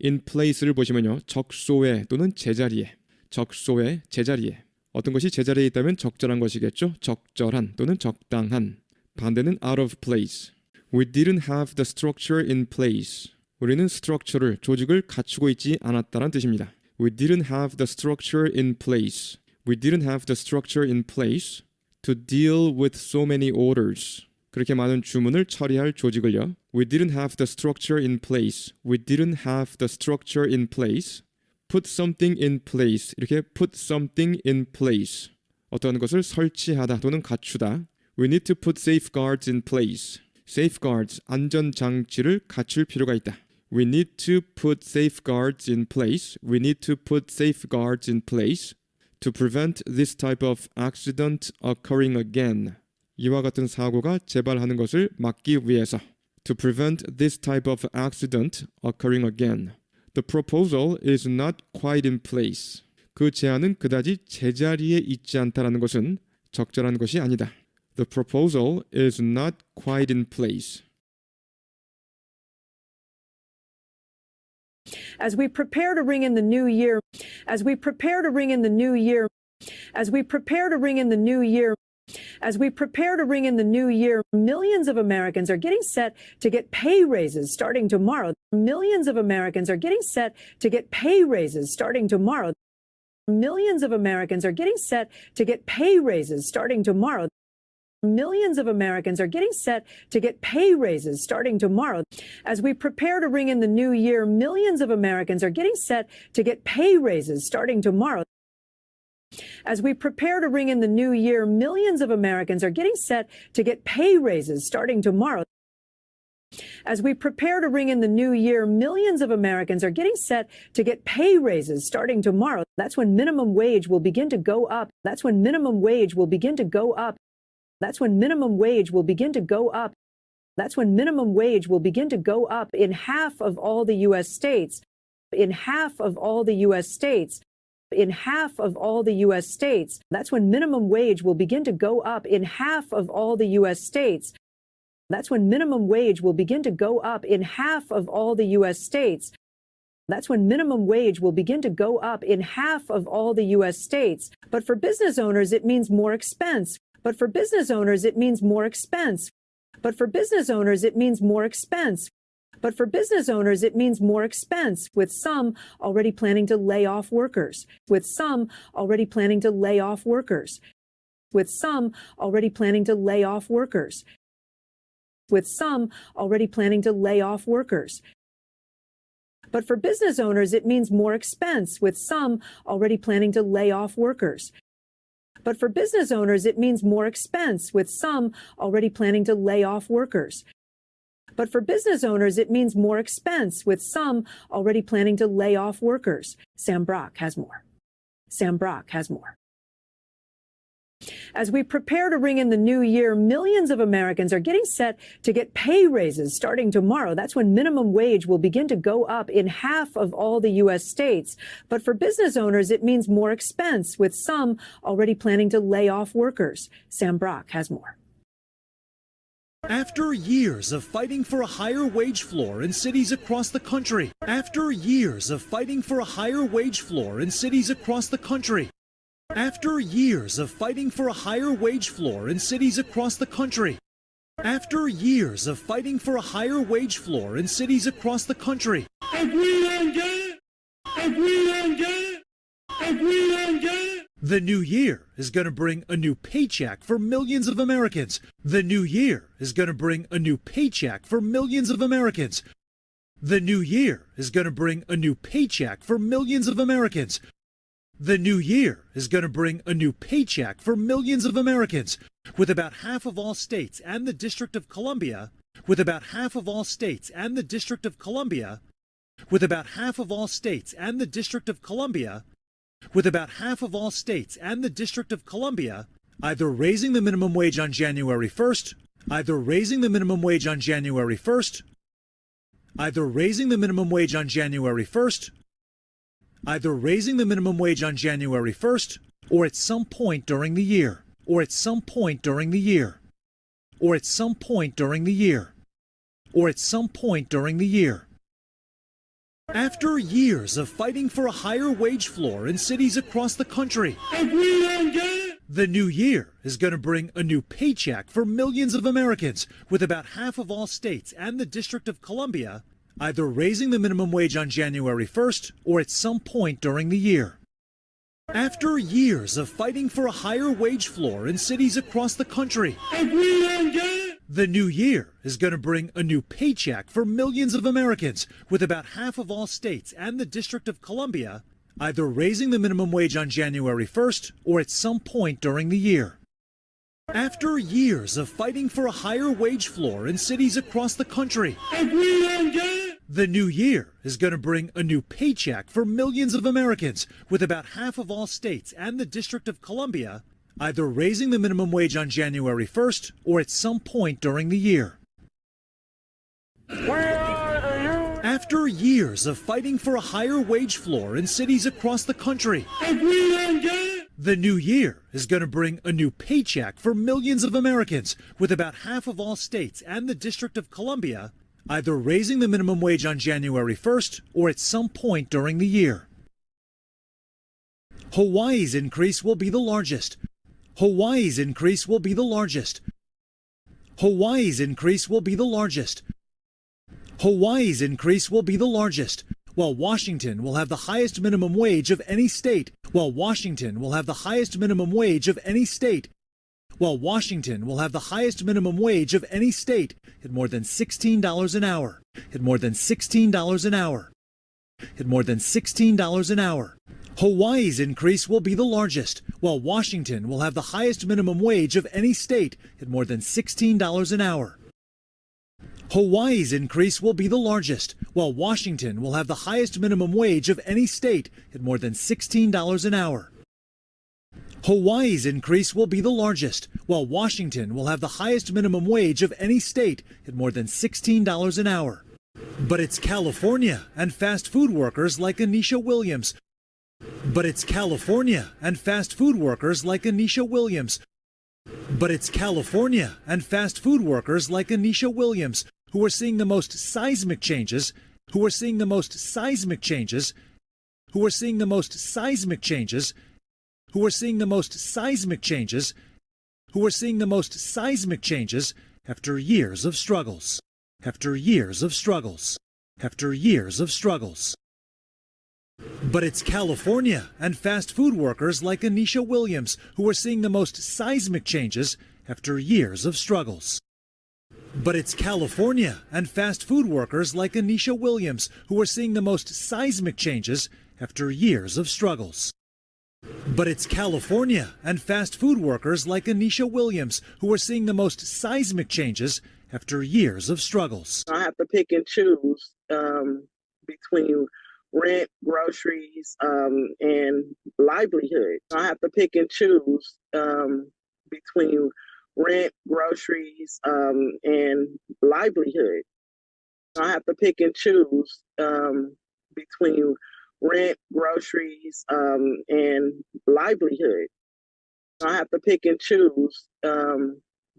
in place를 보시면요. 적소에 또는 제자리에. 적소에 제자리에. 어떤 것이 제자리에 있다면 적절한 것이겠죠. 적절한 또는 적당한. 반대는 out of place. We didn't have the structure in place. 우리는 스트럭처를, 조직을 갖추고 있지 않았다는 뜻입니다. We didn't have the structure in place. We didn't have the structure in place to deal with so many orders. 그렇게 많은 주문을 처리할 조직을요. We didn't have the structure in place. We didn't have the structure in place. Put something in place. 이렇게 put something in place. 어떤 것을 설치하다 또는 갖추다. We need to put safeguards in place. safeguards, 안전장치를 갖출 필요가 있다. We need to put safeguards in place. We need to put safeguards in place to prevent this type of accident occurring again. 이와 같은 사고가 재발하는 것을 막기 위해서. To prevent this type of accident occurring again. The proposal is not quite in place. 그 제안은 그다지 제자리에 있지 않다라는 것은 적절한 것이 아니다. The proposal is not quite in place. As we prepare to ring in the new year, as we prepare to ring in the new year, as we prepare to ring in the new year, as we prepare to ring in the new year, millions of Americans are getting set to get pay raises starting tomorrow. Millions of Americans are getting set to get pay raises starting tomorrow. Millions of Americans are getting set to get pay raises starting tomorrow. Millions of Americans are getting set to get pay raises starting tomorrow. As we prepare to ring in the new year, millions of Americans are getting set to get pay raises starting tomorrow. As we prepare to ring in the new year, millions of Americans are getting set to get pay raises starting tomorrow. As we prepare to ring in the new year, millions of Americans are getting set to get pay raises starting tomorrow. That's when minimum wage will begin to go up. That's when minimum wage will begin to go up. That's when minimum wage will begin to go up. That's when minimum wage will begin to go up in half of all the U.S. states. In half of all the U.S. states. In half of all the U.S. states. That's when minimum wage will begin to go up in half of all the U.S. states. That's when minimum wage will begin to go up in half of all the U.S. states. That's when minimum wage will begin to go up in half of all the U.S. states. But for business owners, it means more expense. But for business owners, it means more expense. But for business owners, it means more expense. But for business owners, it means more expense, with some already planning to lay off workers. With some already planning to lay off workers. With some already planning to lay off workers. With some already planning to lay off workers. But for business owners, it means more expense, with some already planning to lay off workers. But for business owners, it means more expense, with some already planning to lay off workers. But for business owners, it means more expense, with some already planning to lay off workers. Sam Brock has more. Sam Brock has more. As we prepare to ring in the new year, millions of Americans are getting set to get pay raises starting tomorrow. That's when minimum wage will begin to go up in half of all the U.S. states. But for business owners, it means more expense, with some already planning to lay off workers. Sam Brock has more. After years of fighting for a higher wage floor in cities across the country, after years of fighting for a higher wage floor in cities across the country, after years of fighting for a higher wage floor in cities across the country, after years of fighting for a higher wage floor in cities across the country, if we don't get it, if we don't get it, if we don't get it, the new year is going to bring a new paycheck for millions of Americans. The new year is going to bring a new paycheck for millions of Americans. The new year is going to bring a new paycheck for millions of Americans. The new year is going to bring a new paycheck for millions of Americans, with about half of all states and the District of Columbia, with about half of all states and the District of Columbia, with about half of all states and the District of Columbia, with about half of all states and the District of Columbia either raising the minimum wage on January 1st, either raising the minimum wage on January 1st, either raising the minimum wage on January 1st, either raising the minimum wage on January 1st, or at some point during the year, or at some point during the year, or at some point during the year, or at some point during the year. After years of fighting for a higher wage floor in cities across the country, if we don't get it, the new year is going to bring a new paycheck for millions of Americans, with about half of all states and the District of Columbia either raising the minimum wage on January 1st or at some point during the year. After years of fighting for a higher wage floor in cities across the country, if we don't get it, the new year is going to bring a new paycheck for millions of Americans, with about half of all states and the District of Columbia either raising the minimum wage on January 1st or at some point during the year. After years of fighting for a higher wage floor in cities across the country, if we don't get it, the new year is going to bring a new paycheck for millions of Americans, with about half of all states and the District of Columbia either raising the minimum wage on January 1st or at some point during the year. After years of fighting for a higher wage floor in cities across the country, if we don't get it, the new year is going to bring a new paycheck for millions of Americans, with about half of all states and the District of Columbia either raising the minimum wage on January 1st or at some point during the year. Hawaii's increase will be the largest. Hawaii's increase will be the largest. Hawaii's increase will be the largest. Hawaii's increase will be the largest, while Washington will have the highest minimum wage of any state, while Washington will have the highest minimum wage of any state, while Washington will have the highest minimum wage of any state at more than $16 an hour, at more than $16 an hour, at more than $16 an hour. Hawaii's increase will be the largest, while Washington will have the highest minimum wage of any state at more than $16 an hour. Hawaii's increase will be the largest, while Washington will have the highest minimum wage of any state at more than $16 an hour. Hawaii's increase will be the largest, while Washington will have the highest minimum wage of any state at more than $16 an hour. But it's California and fast food workers like Anisha Williams. But it's California and fast food workers like Anisha Williams. But it's California and fast food workers like Anisha Williams who are seeing the most seismic changes, who are seeing the most seismic changes, who are seeing the most seismic changes, who are seeing the most seismic changes, who are seeing the most seismic changes after years of struggles, after years of struggles, after years of struggles. But it's California and fast food workers like Anisha Williams who are seeing the most seismic changes after years of struggles. But it's California and fast food workers like Anisha Williams who are seeing the most seismic changes after years of struggles. But it's California and fast food workers like Anisha Williams who are seeing the most seismic changes after years of struggles. I have to pick and choose between rent, groceries, and livelihood. I have to pick and choose between rent, groceries, and livelihood. I have to pick and choose between rent, groceries, and livelihood. I have to pick and choose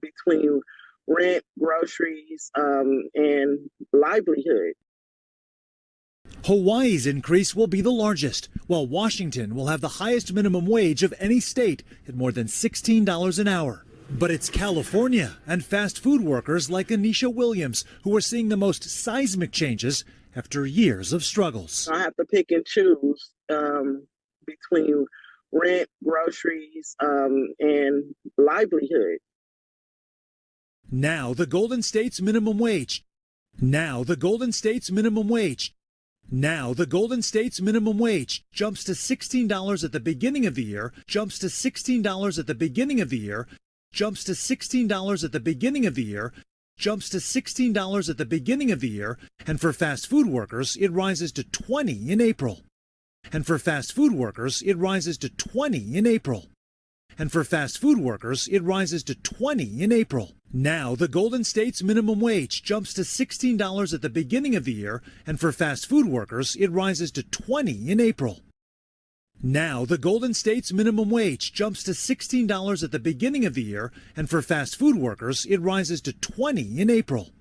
between rent, groceries, and livelihood. Hawaii's increase will be the largest, while Washington will have the highest minimum wage of any state at more than $16 an hour. But it's California and fast food workers like Anisha Williams who are seeing the most seismic changes after years of struggles. I have to pick and choose between rent, groceries, and livelihood. Now the Golden State's minimum wage. Now the Golden State's minimum wage. Now the Golden State's minimum wage jumps to $16 at the beginning of the year, jumps to $16 at the beginning of the year, jumps to $16 at the beginning of the year, jumps to $16 at the beginning of the year, and for fast food workers, it rises to $20 in April. And for fast food workers, it rises to $20 in April. And for fast food workers, it rises to $20 in April. Now the Golden State's minimum wage jumps to $16 at the beginning of the year, and for fast food workers, it rises to $20 in April. Now the Golden State's minimum wage jumps to $16 at the beginning of the year, and for fast food workers, it rises to $20 in April.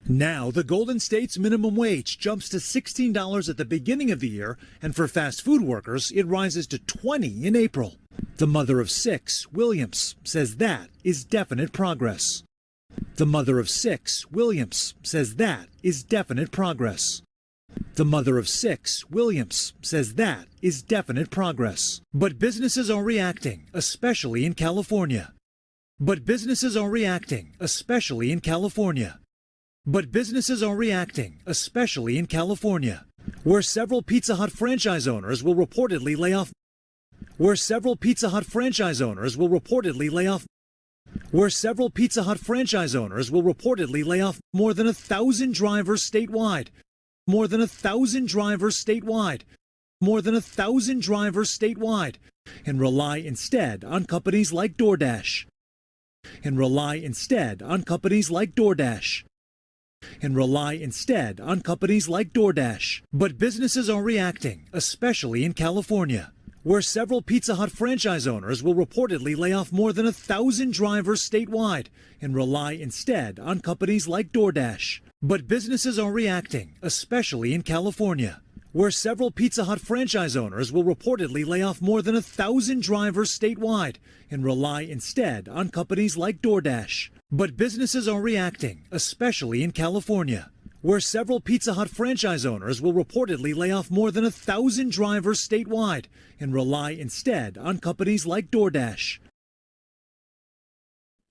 Now the Golden State's minimum wage jumps to $16 at the beginning of the year, and for fast food workers, it rises to $20 in April. The mother of 6, Williams, says that is definite progress. The mother of 6, Williams, says that is definite progress. The mother of 6, Williams, says that is definite progress. But businesses are reacting, especially in California. But businesses are reacting, especially in California. But businesses are reacting, especially in California, where several Pizza Hut franchise owners will reportedly lay off. Where several Pizza Hut franchise owners will reportedly lay off. Where several Pizza Hut franchise owners will reportedly lay off more than 1,000 drivers statewide. More than 1,000 drivers statewide. More than 1,000 drivers statewide. And rely instead on companies like DoorDash. And rely instead on companies like DoorDash. And rely instead on companies like DoorDash. But businesses are reacting, especially in California, where several Pizza Hut franchise owners will reportedly lay off more than 1,000 drivers statewide and rely instead on companies like DoorDash. But businesses are reacting, especially in California, where several Pizza Hut franchise owners will reportedly lay off more than 1,000 drivers statewide and rely instead on companies like DoorDash. But businesses are reacting, especially in California, where several Pizza Hut franchise owners will reportedly lay off more than 1,000 drivers statewide and rely instead on companies like DoorDash.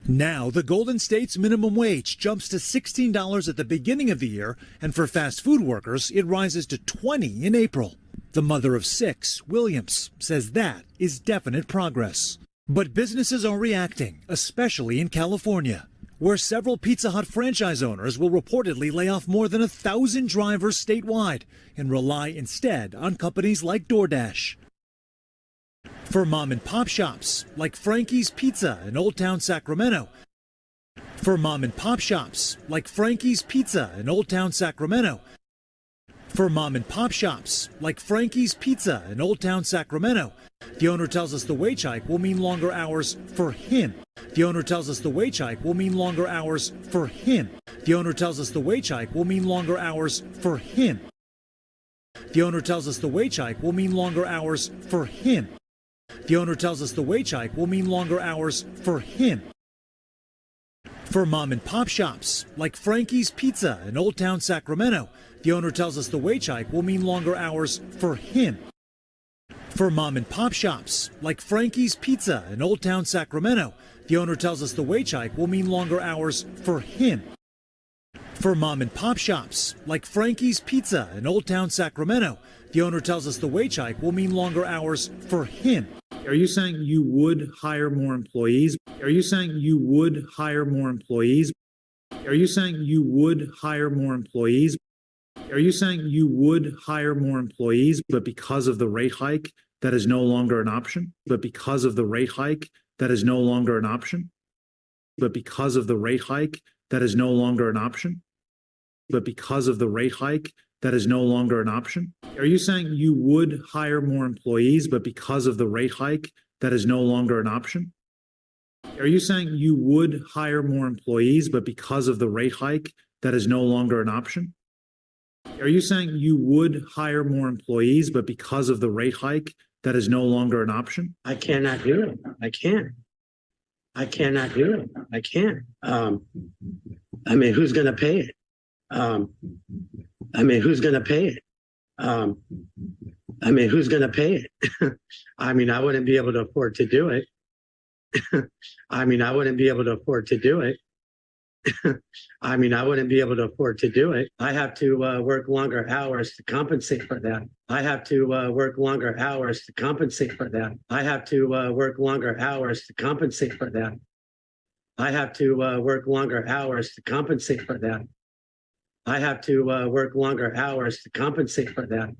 Now the Golden State's minimum wage jumps to $16 at the beginning of the year, and for fast food workers, it rises to $20 in April. The mother of 6, Williams, says that is definite progress. But businesses are reacting, especially in California, where several Pizza Hut franchise owners will reportedly lay off more than 1,000 drivers statewide and rely instead on companies like DoorDash. For mom and pop shops like Frankie's Pizza in Old Town Sacramento. For mom and pop shops like Frankie's Pizza in Old Town Sacramento. For mom and pop shops like Frankie's Pizza in Old Town Sacramento. The owner tells us the wage hike will mean longer hours for him. The owner tells us the wage hike will mean longer hours for him. The owner tells us the wage hike will mean longer hours for him. The owner tells us the wage hike will mean longer hours for him. The owner tells us the wage hike will mean longer hours for him. For mom and pop shops like Frankie's Pizza in Old Town Sacramento, the owner tells us the wage hike will mean longer hours for him. For mom and pop shops like Frankie's Pizza in Old Town Sacramento, the owner tells us the wage hike will mean longer hours for him. For mom and pop shops like Frankie's Pizza in Old Town Sacramento, The owner tells us the wage hike will mean longer hours for him. Are you saying you would hire more employees? Are you saying you would hire more employees? Are you saying you would hire more employees? Are you saying you would hire more employees, but because of the rate hike, that is no longer an option? But because of the rate hike, that is no longer an option? But because of the rate hike, that is no longer an option? But because of the rate hike, that is no longer an option? Are you saying you would hire more employees, but because of the rate hike, that is no longer an option? Are you saying you would hire more employees, but because of the rate hike, that is no longer an option? Are you saying you would hire more employees, but because of the rate hike, that is no longer an option? I cannot do it. I can't. I cannot do it. I can't. I mean, who's going to pay it? I mean, who's going to pay it? I mean, who's going to pay it? I mean, I wouldn't be able to afford to do it. I mean, I wouldn't be able to afford to do it. I mean, I wouldn't be able to afford to do it. I have to work longer hours to compensate for that. I have to work longer hours to compensate for that. I have to work longer hours to compensate for that. I have to work longer hours to compensate for that. I have to work longer hours to compensate for that.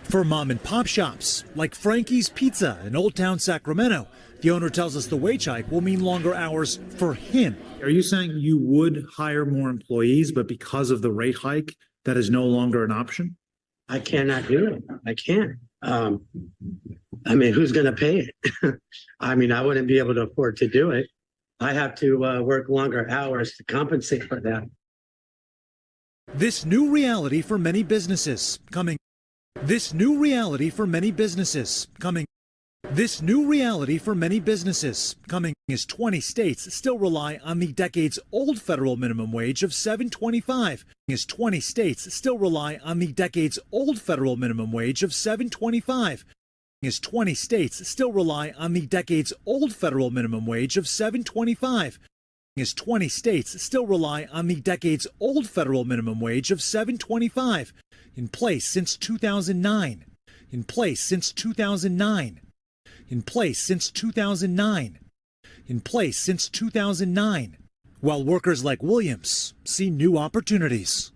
For mom and pop shops like Frankie's Pizza in Old Town Sacramento, the owner tells us the wage hike will mean longer hours for him. Are you saying you would hire more employees, but because of the rate hike, that is no longer an option? I cannot do it. I can't. I mean, who's going to pay it? I mean, I wouldn't be able to afford to do it. I have to work longer hours to compensate for that. This new reality for many businesses coming. This new reality for many businesses coming. This new reality for many businesses coming as 20 states still rely on the decades-old federal minimum wage of $7.25. As 20 states still rely on the decades-old federal minimum wage of $7.25. As 20 states still rely on the decades-old federal minimum wage of $7.25. As 20 states still rely on the decades-old federal minimum wage of $7.25, in place since 2009. In place since 2009. In place since 2009. In place since 2009. While workers like Williams see new opportunities.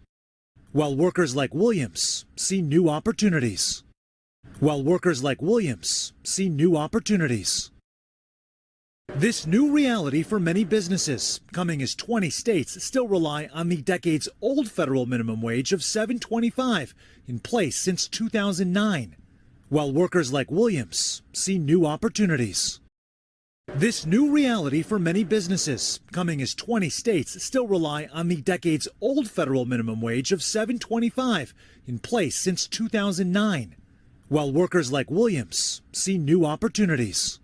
While workers like Williams see new opportunities. While workers like Williams see new opportunities. This new reality for many businesses coming as 20 states still rely on the decades-old federal minimum wage of $7.25, in place since 2009. While workers like Williams see new opportunities. This new reality for many businesses coming as 20 states still rely on the decades-old federal minimum wage of $7.25, in place since 2009. While workers like Williams see new opportunities.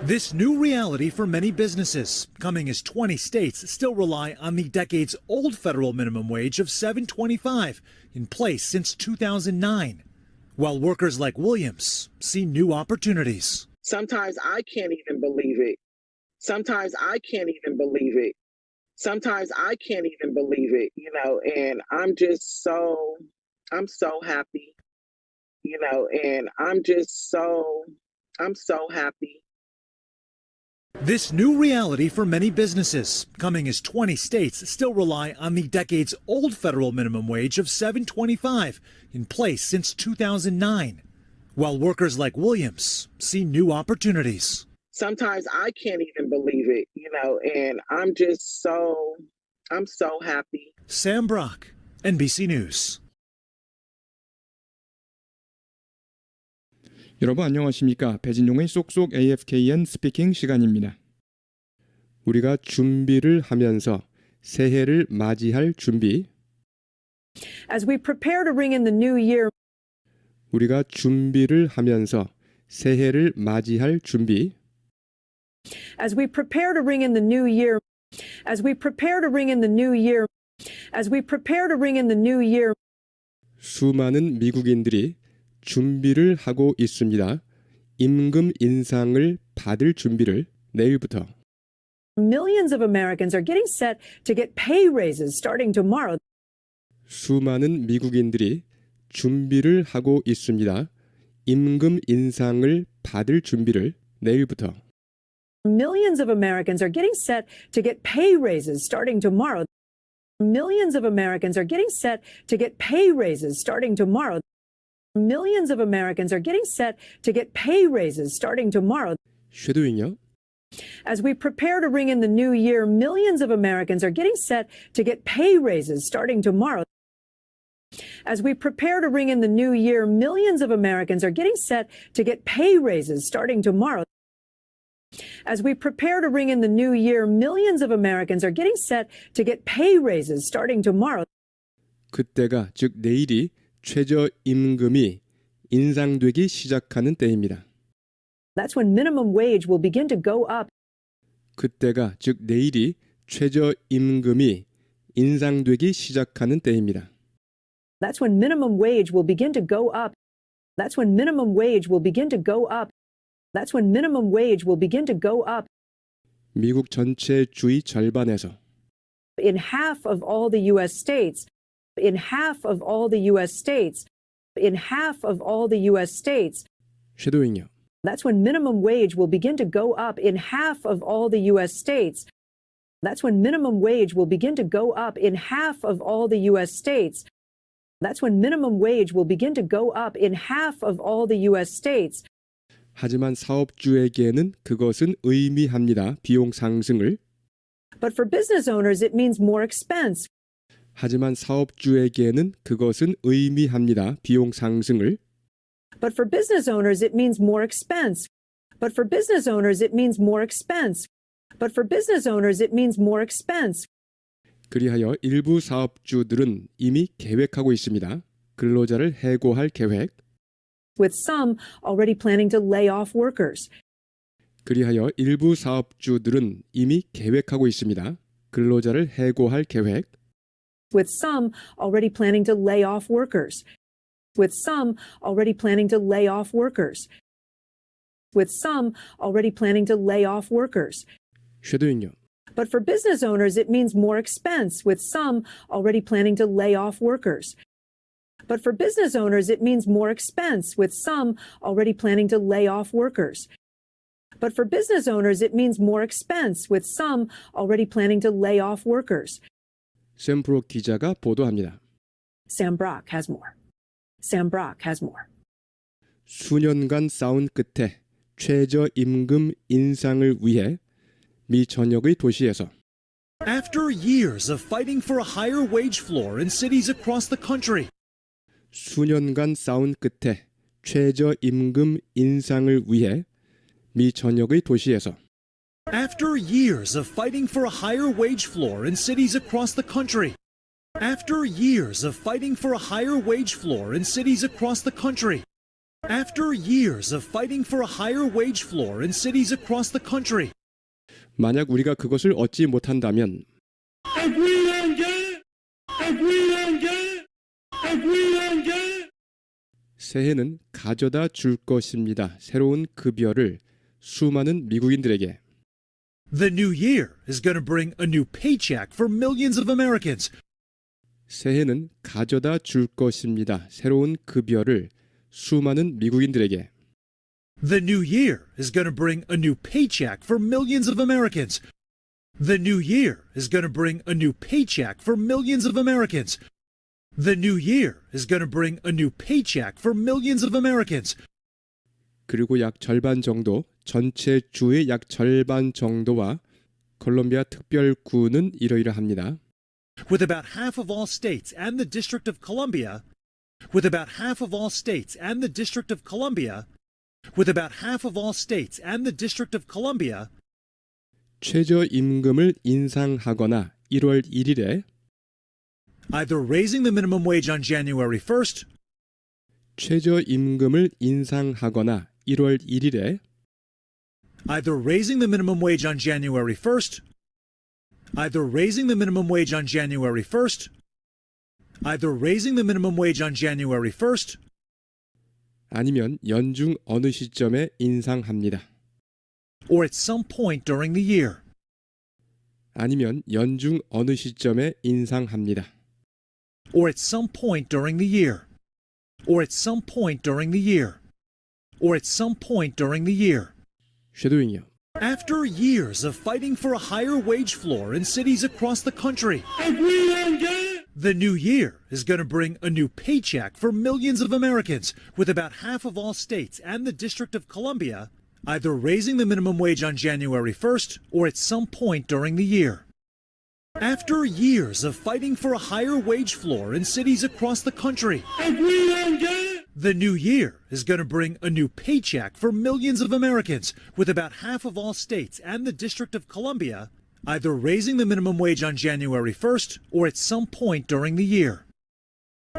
This new reality for many businesses coming as 20 states still rely on the decades-old federal minimum wage of $7.25, in place since 2009. While workers like Williams see new opportunities. Sometimes I can't even believe it. Sometimes I can't even believe it. Sometimes I can't even believe it, and I'm so happy, and I'm so happy. This new reality for many businesses coming as 20 states still rely on the decades-old federal minimum wage of $7.25, in place since 2009. While workers like Williams see new opportunities. Sometimes I can't even believe it, and I'm so happy. Sam Brock, NBC News. 여러분 안녕하십니까? 배진용의 쏙쏙 AFKN 스피킹 시간입니다. 우리가 준비를 하면서 새해를 맞이할 준비. As we prepare to ring in the new year, 우리가 준비를 하면서 새해를 맞이할 준비. as we prepare to ring in the new year, as we prepare to ring in the new year, as we prepare to ring in the new year, 수많은 미국인들이 준비를 하고 있습니다. 임금 인상을 받을 준비를 내일부터. millions of Americans are getting set to get pay raises starting tomorrow. 수많은 미국인들이 준비를 하고 있습니다. 임금 인상을 받을 준비를 내일부터 Millions of Americans are getting set to get pay raises starting tomorrow. Millions of Americans are getting set to get pay raises starting tomorrow. Millions of Americans are getting set to get pay raises starting tomorrow. 쉐도잉요. As we prepare to ring in the new year, millions of Americans are getting set to get pay raises starting tomorrow. As we prepare to ring in the new year, millions of Americans are getting set to get pay raises starting tomorrow. As we prepare to ring in the new year, millions of Americans are getting set to get pay raises starting tomorrow. 그때가 즉 내일이 최저임금이 인상되기 시작하는 때입니다. That's when minimum wage will begin to go up. 그때가 즉 내일이 최저임금이 인상되기 시작하는 때입니다. That's when minimum wage will begin to go up. That's when minimum wage will begin to go up. That's when minimum wage will begin to go up. 미국 전체 주의 절반에서 In half of all the U.S. states, in half of all the U.S. states, in half of all the U.S. states, 쉐도잉요. that's when minimum wage will begin to go up in half of all the U.S. states. That's when minimum wage will begin to go up in half of all the U.S. states. That's when minimum wage will begin to go up in half of all the U.S. states. 하지만 사업주에게는 그것은 의미합니다. 비용 상승을. But for business owners, it means more expense. 하지만 사업주에게는 그것은 의미합니다. 비용 상승을. But for business owners, it means more expense. But for business owners, it means more expense. But for business owners, it means more expense. 그리하여 일부 사업주들은 이미 계획하고 있습니다. 근로자를 해고할 계획. With some already planning to lay off workers. 그리하여 일부 사업주들은 이미 계획하고 있습니다. 근로자를 해고할 계획. With some already planning to lay off workers. With some already planning to lay off workers. With some already planning to lay off workers. 쉐도잉요. But for business owners, it means more expense, with some already planning to lay off workers. But for business owners, it means more expense, with some already planning to lay off workers. But for business owners, it means more expense, with some already planning to lay off workers. 샘 브록 기자가 보도합니다. Sam Brock has more. Sam Brock has more. 수년간 싸운 끝에 최저임금 인상을 위해 미 전역의 도시에서 After years of fighting for a higher wage floor in cities across the country, 수년간 싸운 끝에 최저임금 인상을 위해 미 전역의 도시에서 after years of fighting for a higher wage floor in cities across the country, after years of fighting for a higher wage floor in cities across the country, after years of fighting for a higher wage floor in cities across the country, 만약 우리가 그것을 얻지 못한다면 새해는 가져다 줄 것입니다. 새로운 급여를 수많은 미국인들에게 the new year is going to bring a new paycheck for millions of Americans. 새해는 가져다 줄 것입니다. 새로운 급여를 수많은 미국인들에게 The new year is going to bring a new paycheck for millions of Americans. The new year is going to bring a new paycheck for millions of Americans. The new year is going to bring a new paycheck for millions of Americans. 그리고 약 절반 정도, 전체 주의 약 절반 정도와 콜롬비아 특별구는 이러이러합니다. With about half of all states and the District of Columbia, with about half of all states and the District of Columbia, with about half of all states and the District of Columbia, 최저임금을 인상하거나 1월 1일에 either raising the minimum wage on January 1st, 최저임금을 인상하거나 1월 1일에 either raising the minimum wage on January 1st, either raising the minimum wage on January 1st, either raising the minimum wage on January 1st, 아니면 연중 어느 시점에 인상합니다. or at some point during the year, 아니면 연중 어느 시점에 인상합니다. or at some point during the year. or at some point during the year. Or at some point during the year. 쉐도잉이요. After years of fighting for a higher wage floor in cities across the country, the new year is going to bring a new paycheck for millions of Americans, with about half of all states and the District of Columbia either raising the minimum wage on January 1st or at some point during the year. After years of fighting for a higher wage floor in cities across the country, the new year is going to bring a new paycheck for millions of Americans, with about half of all states and the District of Columbia either raising the minimum wage on January 1st or at some point during the year.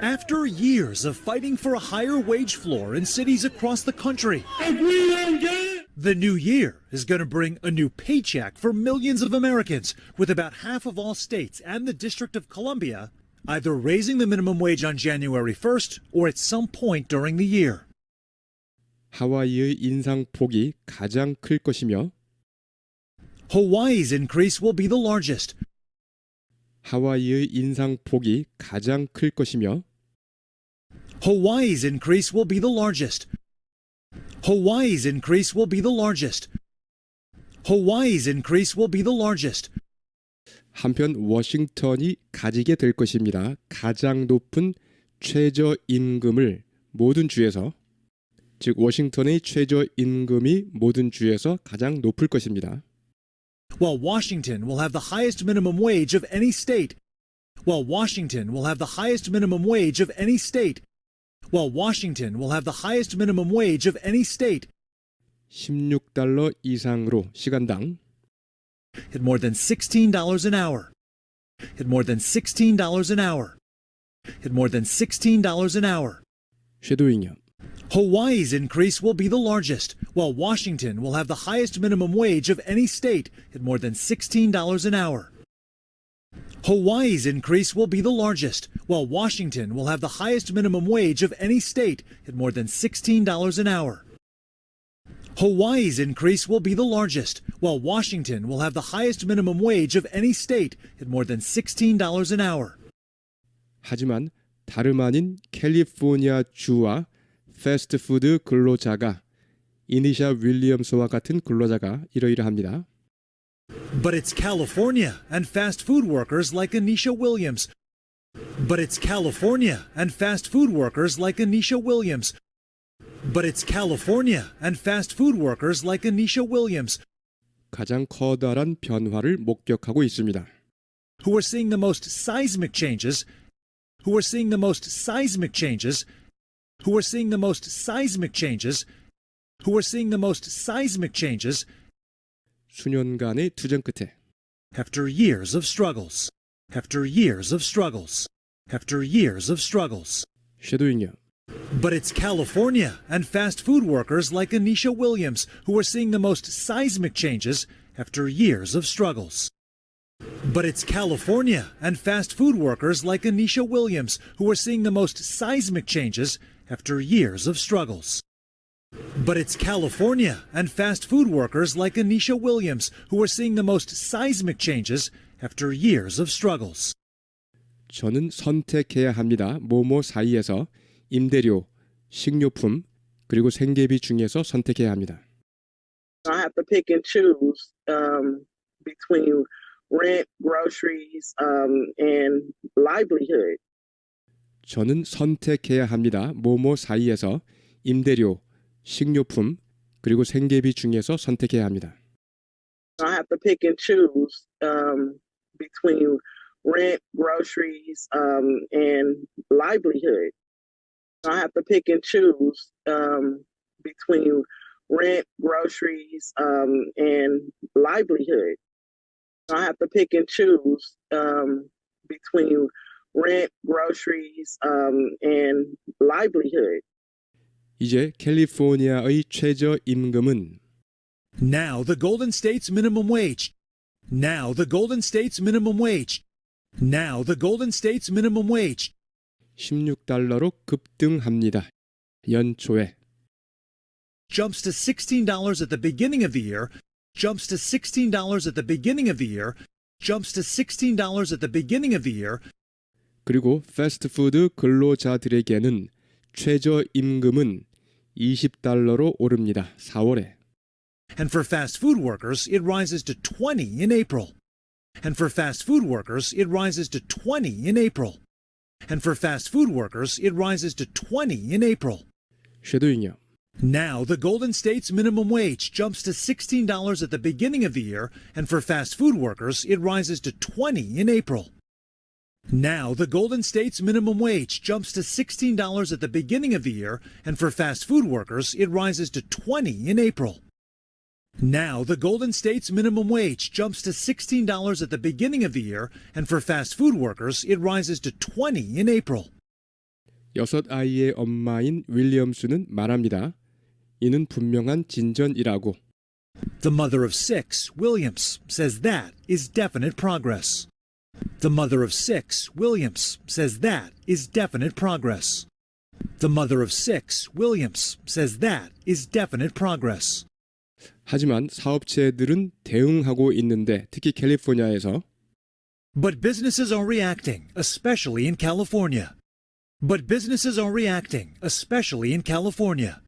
After years of fighting for a higher wage floor in cities across the country, the new year is going to bring a new paycheck for millions of Americans, with about half of all states and the District of Columbia either raising the minimum wage on January 1st or at some point during the year. 하와이의 인상폭이 가장 클 것이며 Hawaii's increase will be the largest. 하와이의 인상폭이 가장 클 것이며 Hawaii's increase will be the largest. Hawaii's increase will be the largest. Hawaii's increase will be the largest. 한편 워싱턴이 가지게 될 것입니다. 가장 높은 최저임금을 모든 주에서, 즉 워싱턴의 최저임금이 모든 주에서 가장 높을 것입니다. While Washington will have the highest minimum wage of any state. While Washington will have the highest minimum wage of any state. While Washington will have the highest minimum wage of any state. $16 이상으로 시간당 At more than $16 an hour. At more than $16 an hour. At more than $16 an hour. 쉐도잉이요. Hawaii's increase will be the largest, while Washington will have the highest minimum wage of any state at more than $16 an hour. Hawaii's increase will be the largest, while Washington will have the highest minimum wage of any state at more than $16 an hour. Hawaii's increase will be the largest, while Washington will have the highest minimum wage of any state at more than $16 an hour. 하지만 다름 아닌 캘리포니아 주와 패스트푸드 근로자가 이니샤 윌리엄스와 같은 근로자가 이러이러합니다. But it's California and fast food workers like Anisha Williams. But it's California and fast food workers like Anisha Williams. But it's California and fast food workers like Anisha Williams. 가장 커다란 변화를 목격하고 있습니다. Who are seeing the most seismic changes. Who are seeing the most seismic changes. Who are seeing the most seismic changes. Who are seeing the most seismic changes. 수년간의 투쟁 끝에 After years of struggles. After years of struggles. After years of struggles. 쉐도잉이요. But it's California and fast food workers like Anisha Williams who are seeing the most seismic changes after years of struggles. But it's California and fast food workers like Anisha Williams who are seeing the most seismic changes after years of struggles. But it's California and fast food workers like Anisha Williams who are seeing the most seismic changes after years of struggles. 저는 선택해야 합니다. 뭐뭐 사이에서 임대료, 식료품, 그리고 생계비 중에서 선택해야 합니다. I have to pick and choose between rent, groceries, and livelihood. 저는 선택해야 합니다. 뭐뭐 사이에서 임대료, 식료품, 그리고 생계비 중에서 선택해야 합니다. I have to pick and choose between rent, groceries, and livelihood. I have to pick and choose between rent, groceries, and livelihood. I have to pick and choose between rent, groceries, and livelihood. 이제 캘리포니아의 최저 임금은 Now the Golden State's minimum wage. Now the Golden State's minimum wage. Now the Golden State's minimum wage. $16로 급등합니다. 연초에 Jumps to $16 at the beginning of the year. Jumps to $16 at the beginning of the year. Jumps to $16 at the beginning of the year. 그리고 패스트푸드 근로자들에게는 최저임금은 $20로 오릅니다. 4월에. And for fast food workers, it rises to 20 in April. And for fast food workers, it rises to 20 in April. And for fast food workers, it rises to 20 in April. 쉐도잉요. Now, the Golden State's minimum wage jumps to $16 at the beginning of the year, and for fast food workers, it rises to 20 in April. Now, the Golden State's minimum wage jumps to $16 at the beginning of the year, and for fast food workers, it rises to 20 in April. Now, the Golden State's minimum wage jumps to $16 at the beginning of the year, and for fast food workers, it rises to 20 in April. 6아이의 엄마인 윌리엄스는 말합니다. 이는 분명한 진전이라고. The mother of 6, Williams, says that is definite progress. The mother of 6, Williams, says that is definite progress. The mother of 6, Williams, says that is definite progress. 하지만 사업체들은 대응하고 있는데 특히 캘리포니아에서 But businesses are reacting, especially in California. But businesses are reacting, especially in California.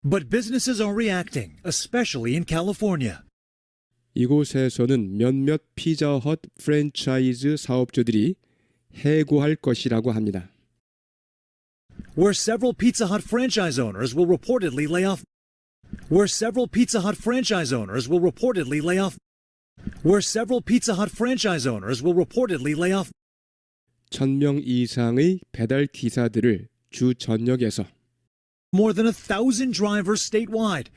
But businesses are reacting, especially in California. 이곳에서는 몇몇 피자헛 프랜차이즈 사업주들이 해고할 것이라고 합니다. Where several Pizza Hut franchise owners will reportedly lay off. Where several Pizza Hut franchise owners will reportedly lay off. Where several Pizza Hut franchise owners will reportedly lay off. 1000명 이상의 배달 기사들을 주 전역에서 More than 1,000 drivers statewide.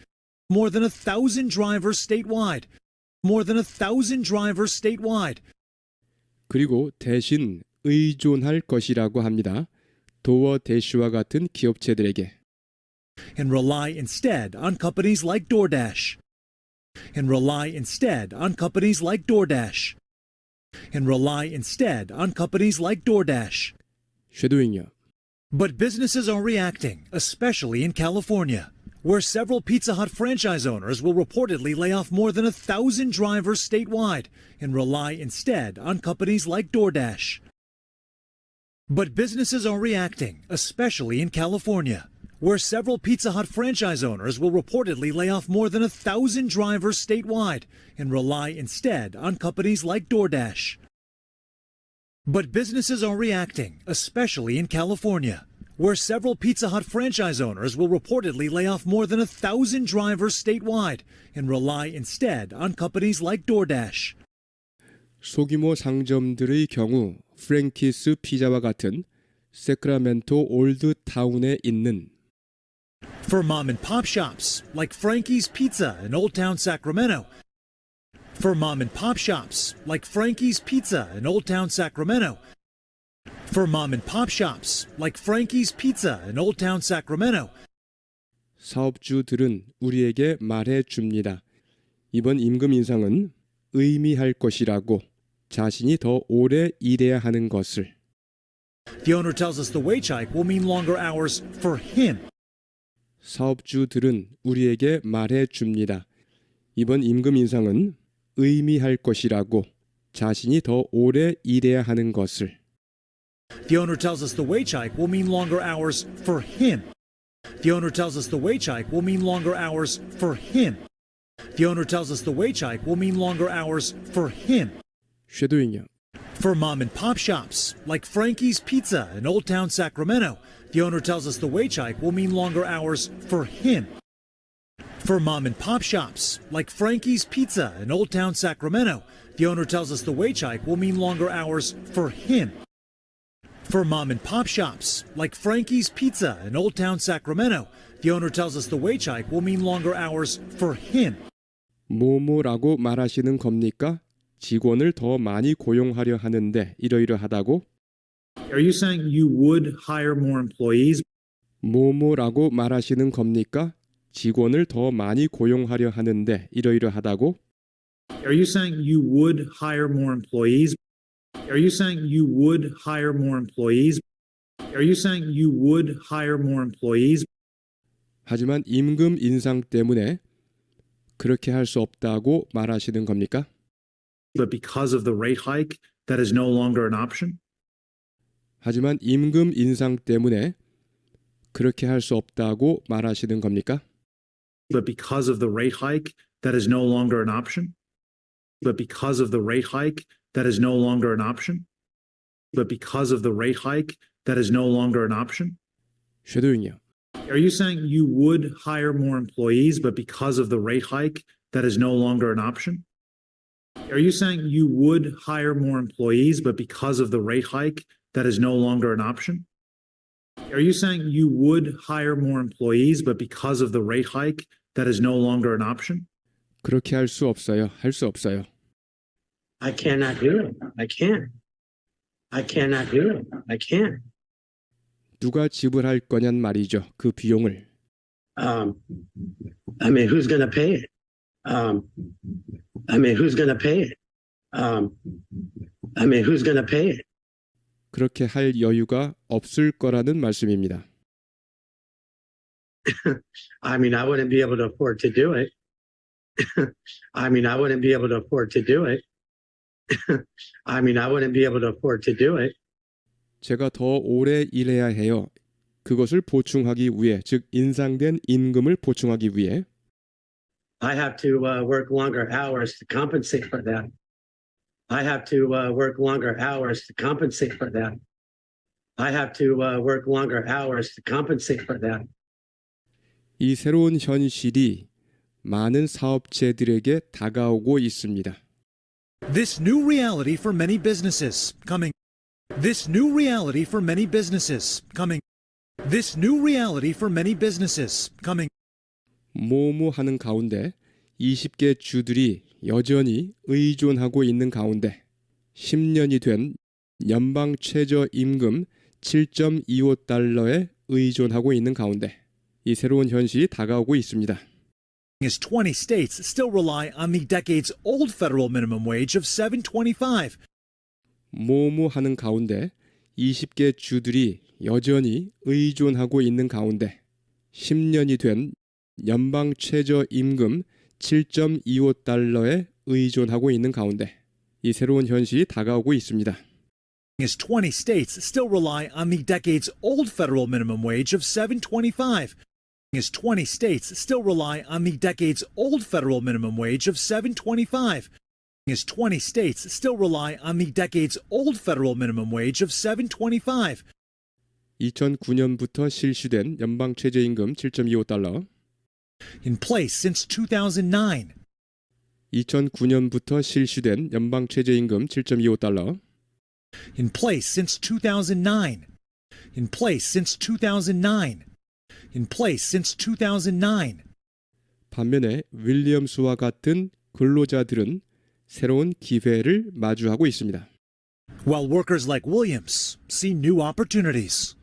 More than 1,000 drivers statewide. More than 1,000 drivers statewide. 그리고 대신 의존할 것이라고 합니다. 도어대시와 같은 기업체들에게. And rely instead on companies like DoorDash. And rely instead on companies like DoorDash. And rely instead on companies like DoorDash. 쉐도잉요. But businesses are reacting, especially in California, where several Pizza Hut franchise owners will reportedly lay off more than 1,000 drivers statewide and rely instead on companies like DoorDash. But businesses are reacting, especially in California, where several Pizza Hut franchise owners will reportedly lay off more than 1,000 drivers statewide and rely instead on companies like DoorDash. But businesses are reacting, especially in California, where several Pizza Hut franchise owners will reportedly lay off more than 1,000 drivers statewide and rely instead on companies like DoorDash. 소규모 상점들의 경우 프랭키스 피자와 같은 세크라멘토 올드 타운에 있는 For mom and pop shops like Frankie's Pizza in Old Town Sacramento. For mom and pop shops like Frankie's Pizza in Old Town Sacramento. For mom and pop shops like Frankie's Pizza in Old Town Sacramento. 사업주들은 우리에게 말해 줍니다. 이번 임금 인상은 의미할 것이라고 자신이 더 오래 일해야 하는 것을. The owner tells us the wage hike will mean longer hours for him. 사업주들은 우리에게 말해 줍니다. 이번 임금 인상은 의미할 것이라고 자신이 더 오래 일해야 하는 것을. The owner tells us the wage hike will mean longer hours for him. The owner tells us the wage hike will mean longer hours for him. The owner tells us the wage hike will mean longer hours for him. 쉐도잉요. For mom and pop shops like Frankie's Pizza in Old Town Sacramento, the owner tells us the wage hike will mean longer hours for him. For mom and pop shops like Frankie's Pizza in Old Town Sacramento, the owner tells us the wage hike will mean longer hours for him. For mom and pop shops like Frankie's Pizza in Old Town Sacramento, the owner tells us the wage hike will mean longer hours for him. 뭐뭐라고 말하시는 겁니까? 직원을 더 많이 고용하려 하는데 이러이러하다고? Are you saying you would hire more employees? 뭐뭐라고 말하시는 겁니까? 직원을 더 많이 고용하려 하는데 이러이러하다고? Are you saying you would hire more employees? Are you saying you would hire more employees? Are you saying you would hire more employees? 하지만 임금 인상 때문에 그렇게 할 수 없다고 말하시는 겁니까? But because of the rate hike, that is no longer an option? 하지만 임금 인상 때문에 그렇게 할 수 없다고 말하시는 겁니까? But because of the rate hike, that is no longer an option? But because of the rate hike, that is no longer an option? But because of the rate hike, that is no longer an option? 쉐도잉이요. Are you saying you would hire more employees, but because of the rate hike, that is no longer an option? Are you saying you would hire more employees, but because of the rate hike, that is no longer an option? Are you saying you would hire more employees, but because of the rate hike, that is no longer an option? 그렇게 할 수 없어요. 할 수 없어요. I cannot do it. I can't. I cannot do it. I can't. 누가 지불할 거냔 말이죠. 그 비용을. I mean, who's going to pay it? I mean, who's going to pay it? I mean, who's going to pay it? 그렇게 할 여유가 없을 거라는 말씀입니다. I mean, I wouldn't be able to afford to do it. I mean, I wouldn't be able to afford to do it. I mean, I wouldn't be able to afford to do it. 제가 더 오래 일해야 해요. 그것을 보충하기 위해, 즉 인상된 임금을 보충하기 위해 I have to work longer hours to compensate for that. I have to work longer hours to compensate for that. I have to work longer hours to compensate for that. 이 새로운 현실이 많은 사업체들에게 다가오고 있습니다. This new reality for many businesses coming. This new reality for many businesses coming. This new reality for many businesses coming. 뭐뭐 하는 가운데 20개 주들이 여전히 의존하고 있는 가운데 10년이 된 연방 최저 임금 7.25달러에 의존하고 있는 가운데 이 새로운 현실이 다가오고 있습니다. As 20 states still rely on the decades-old federal minimum wage of $7.25. 뭐뭐 하는 가운데 20개 주들이 여전히 의존하고 있는 가운데 10년이 된 연방 최저 임금 7.25달러에 의존하고 있는 가운데 이 새로운 현실이 다가오고 있습니다. As 20 states still rely on the decades-old federal minimum wage of $7.25. As 20 states still rely on the decades-old federal minimum wage of $7.25. As 20 states still rely on the decades-old federal minimum wage of $7.25. 2009년부터 실시된 연방 최저임금 7.25달러 In place since 2009. 2009년부터 실시된 연방 최저임금 7.25달러 In place since 2009. In place since 2009. In place since 2009. 반면에 윌리엄스와 같은 근로자들은 새로운 기회를 마주하고 있습니다. While workers like Williams see new opportunities.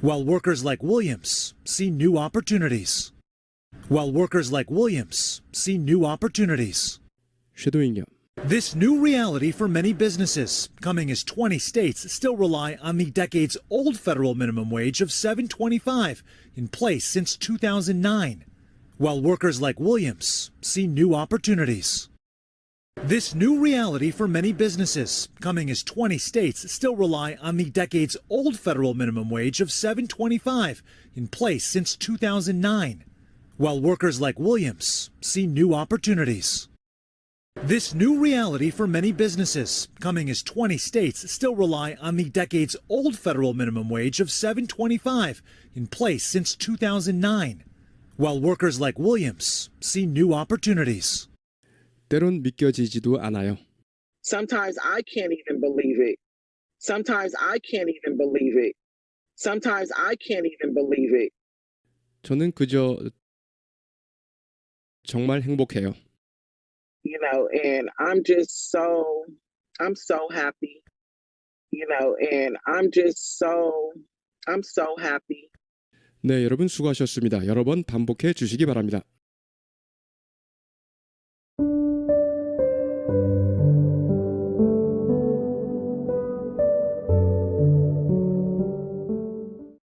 While workers like Williams see new opportunities. While workers like Williams see new opportunities. 쉐도잉요. This new reality for many businesses coming as 20 states still rely on the decades-old federal minimum wage of $7.25 in place since 2009. While workers like Williams see new opportunities. This new reality for many businesses coming as 20 states still rely on the decades-old federal minimum wage of $7.25 in place since 2009. While workers like Williams see new opportunities. This new reality for many businesses coming as 20 states still rely on the decades-old federal minimum wage of $7.25 in place since 2009. While workers like Williams see new opportunities. 때론 믿겨지지도 않아요. Sometimes I can't even believe it. Sometimes I can't even believe it. Sometimes I can't even believe it. 저는 그저 정말 행복해요. You know, and I'm so happy. You know, and I'm so happy. 네, 여러분 수고하셨습니다. 여러 번 반복해 주시기 바랍니다.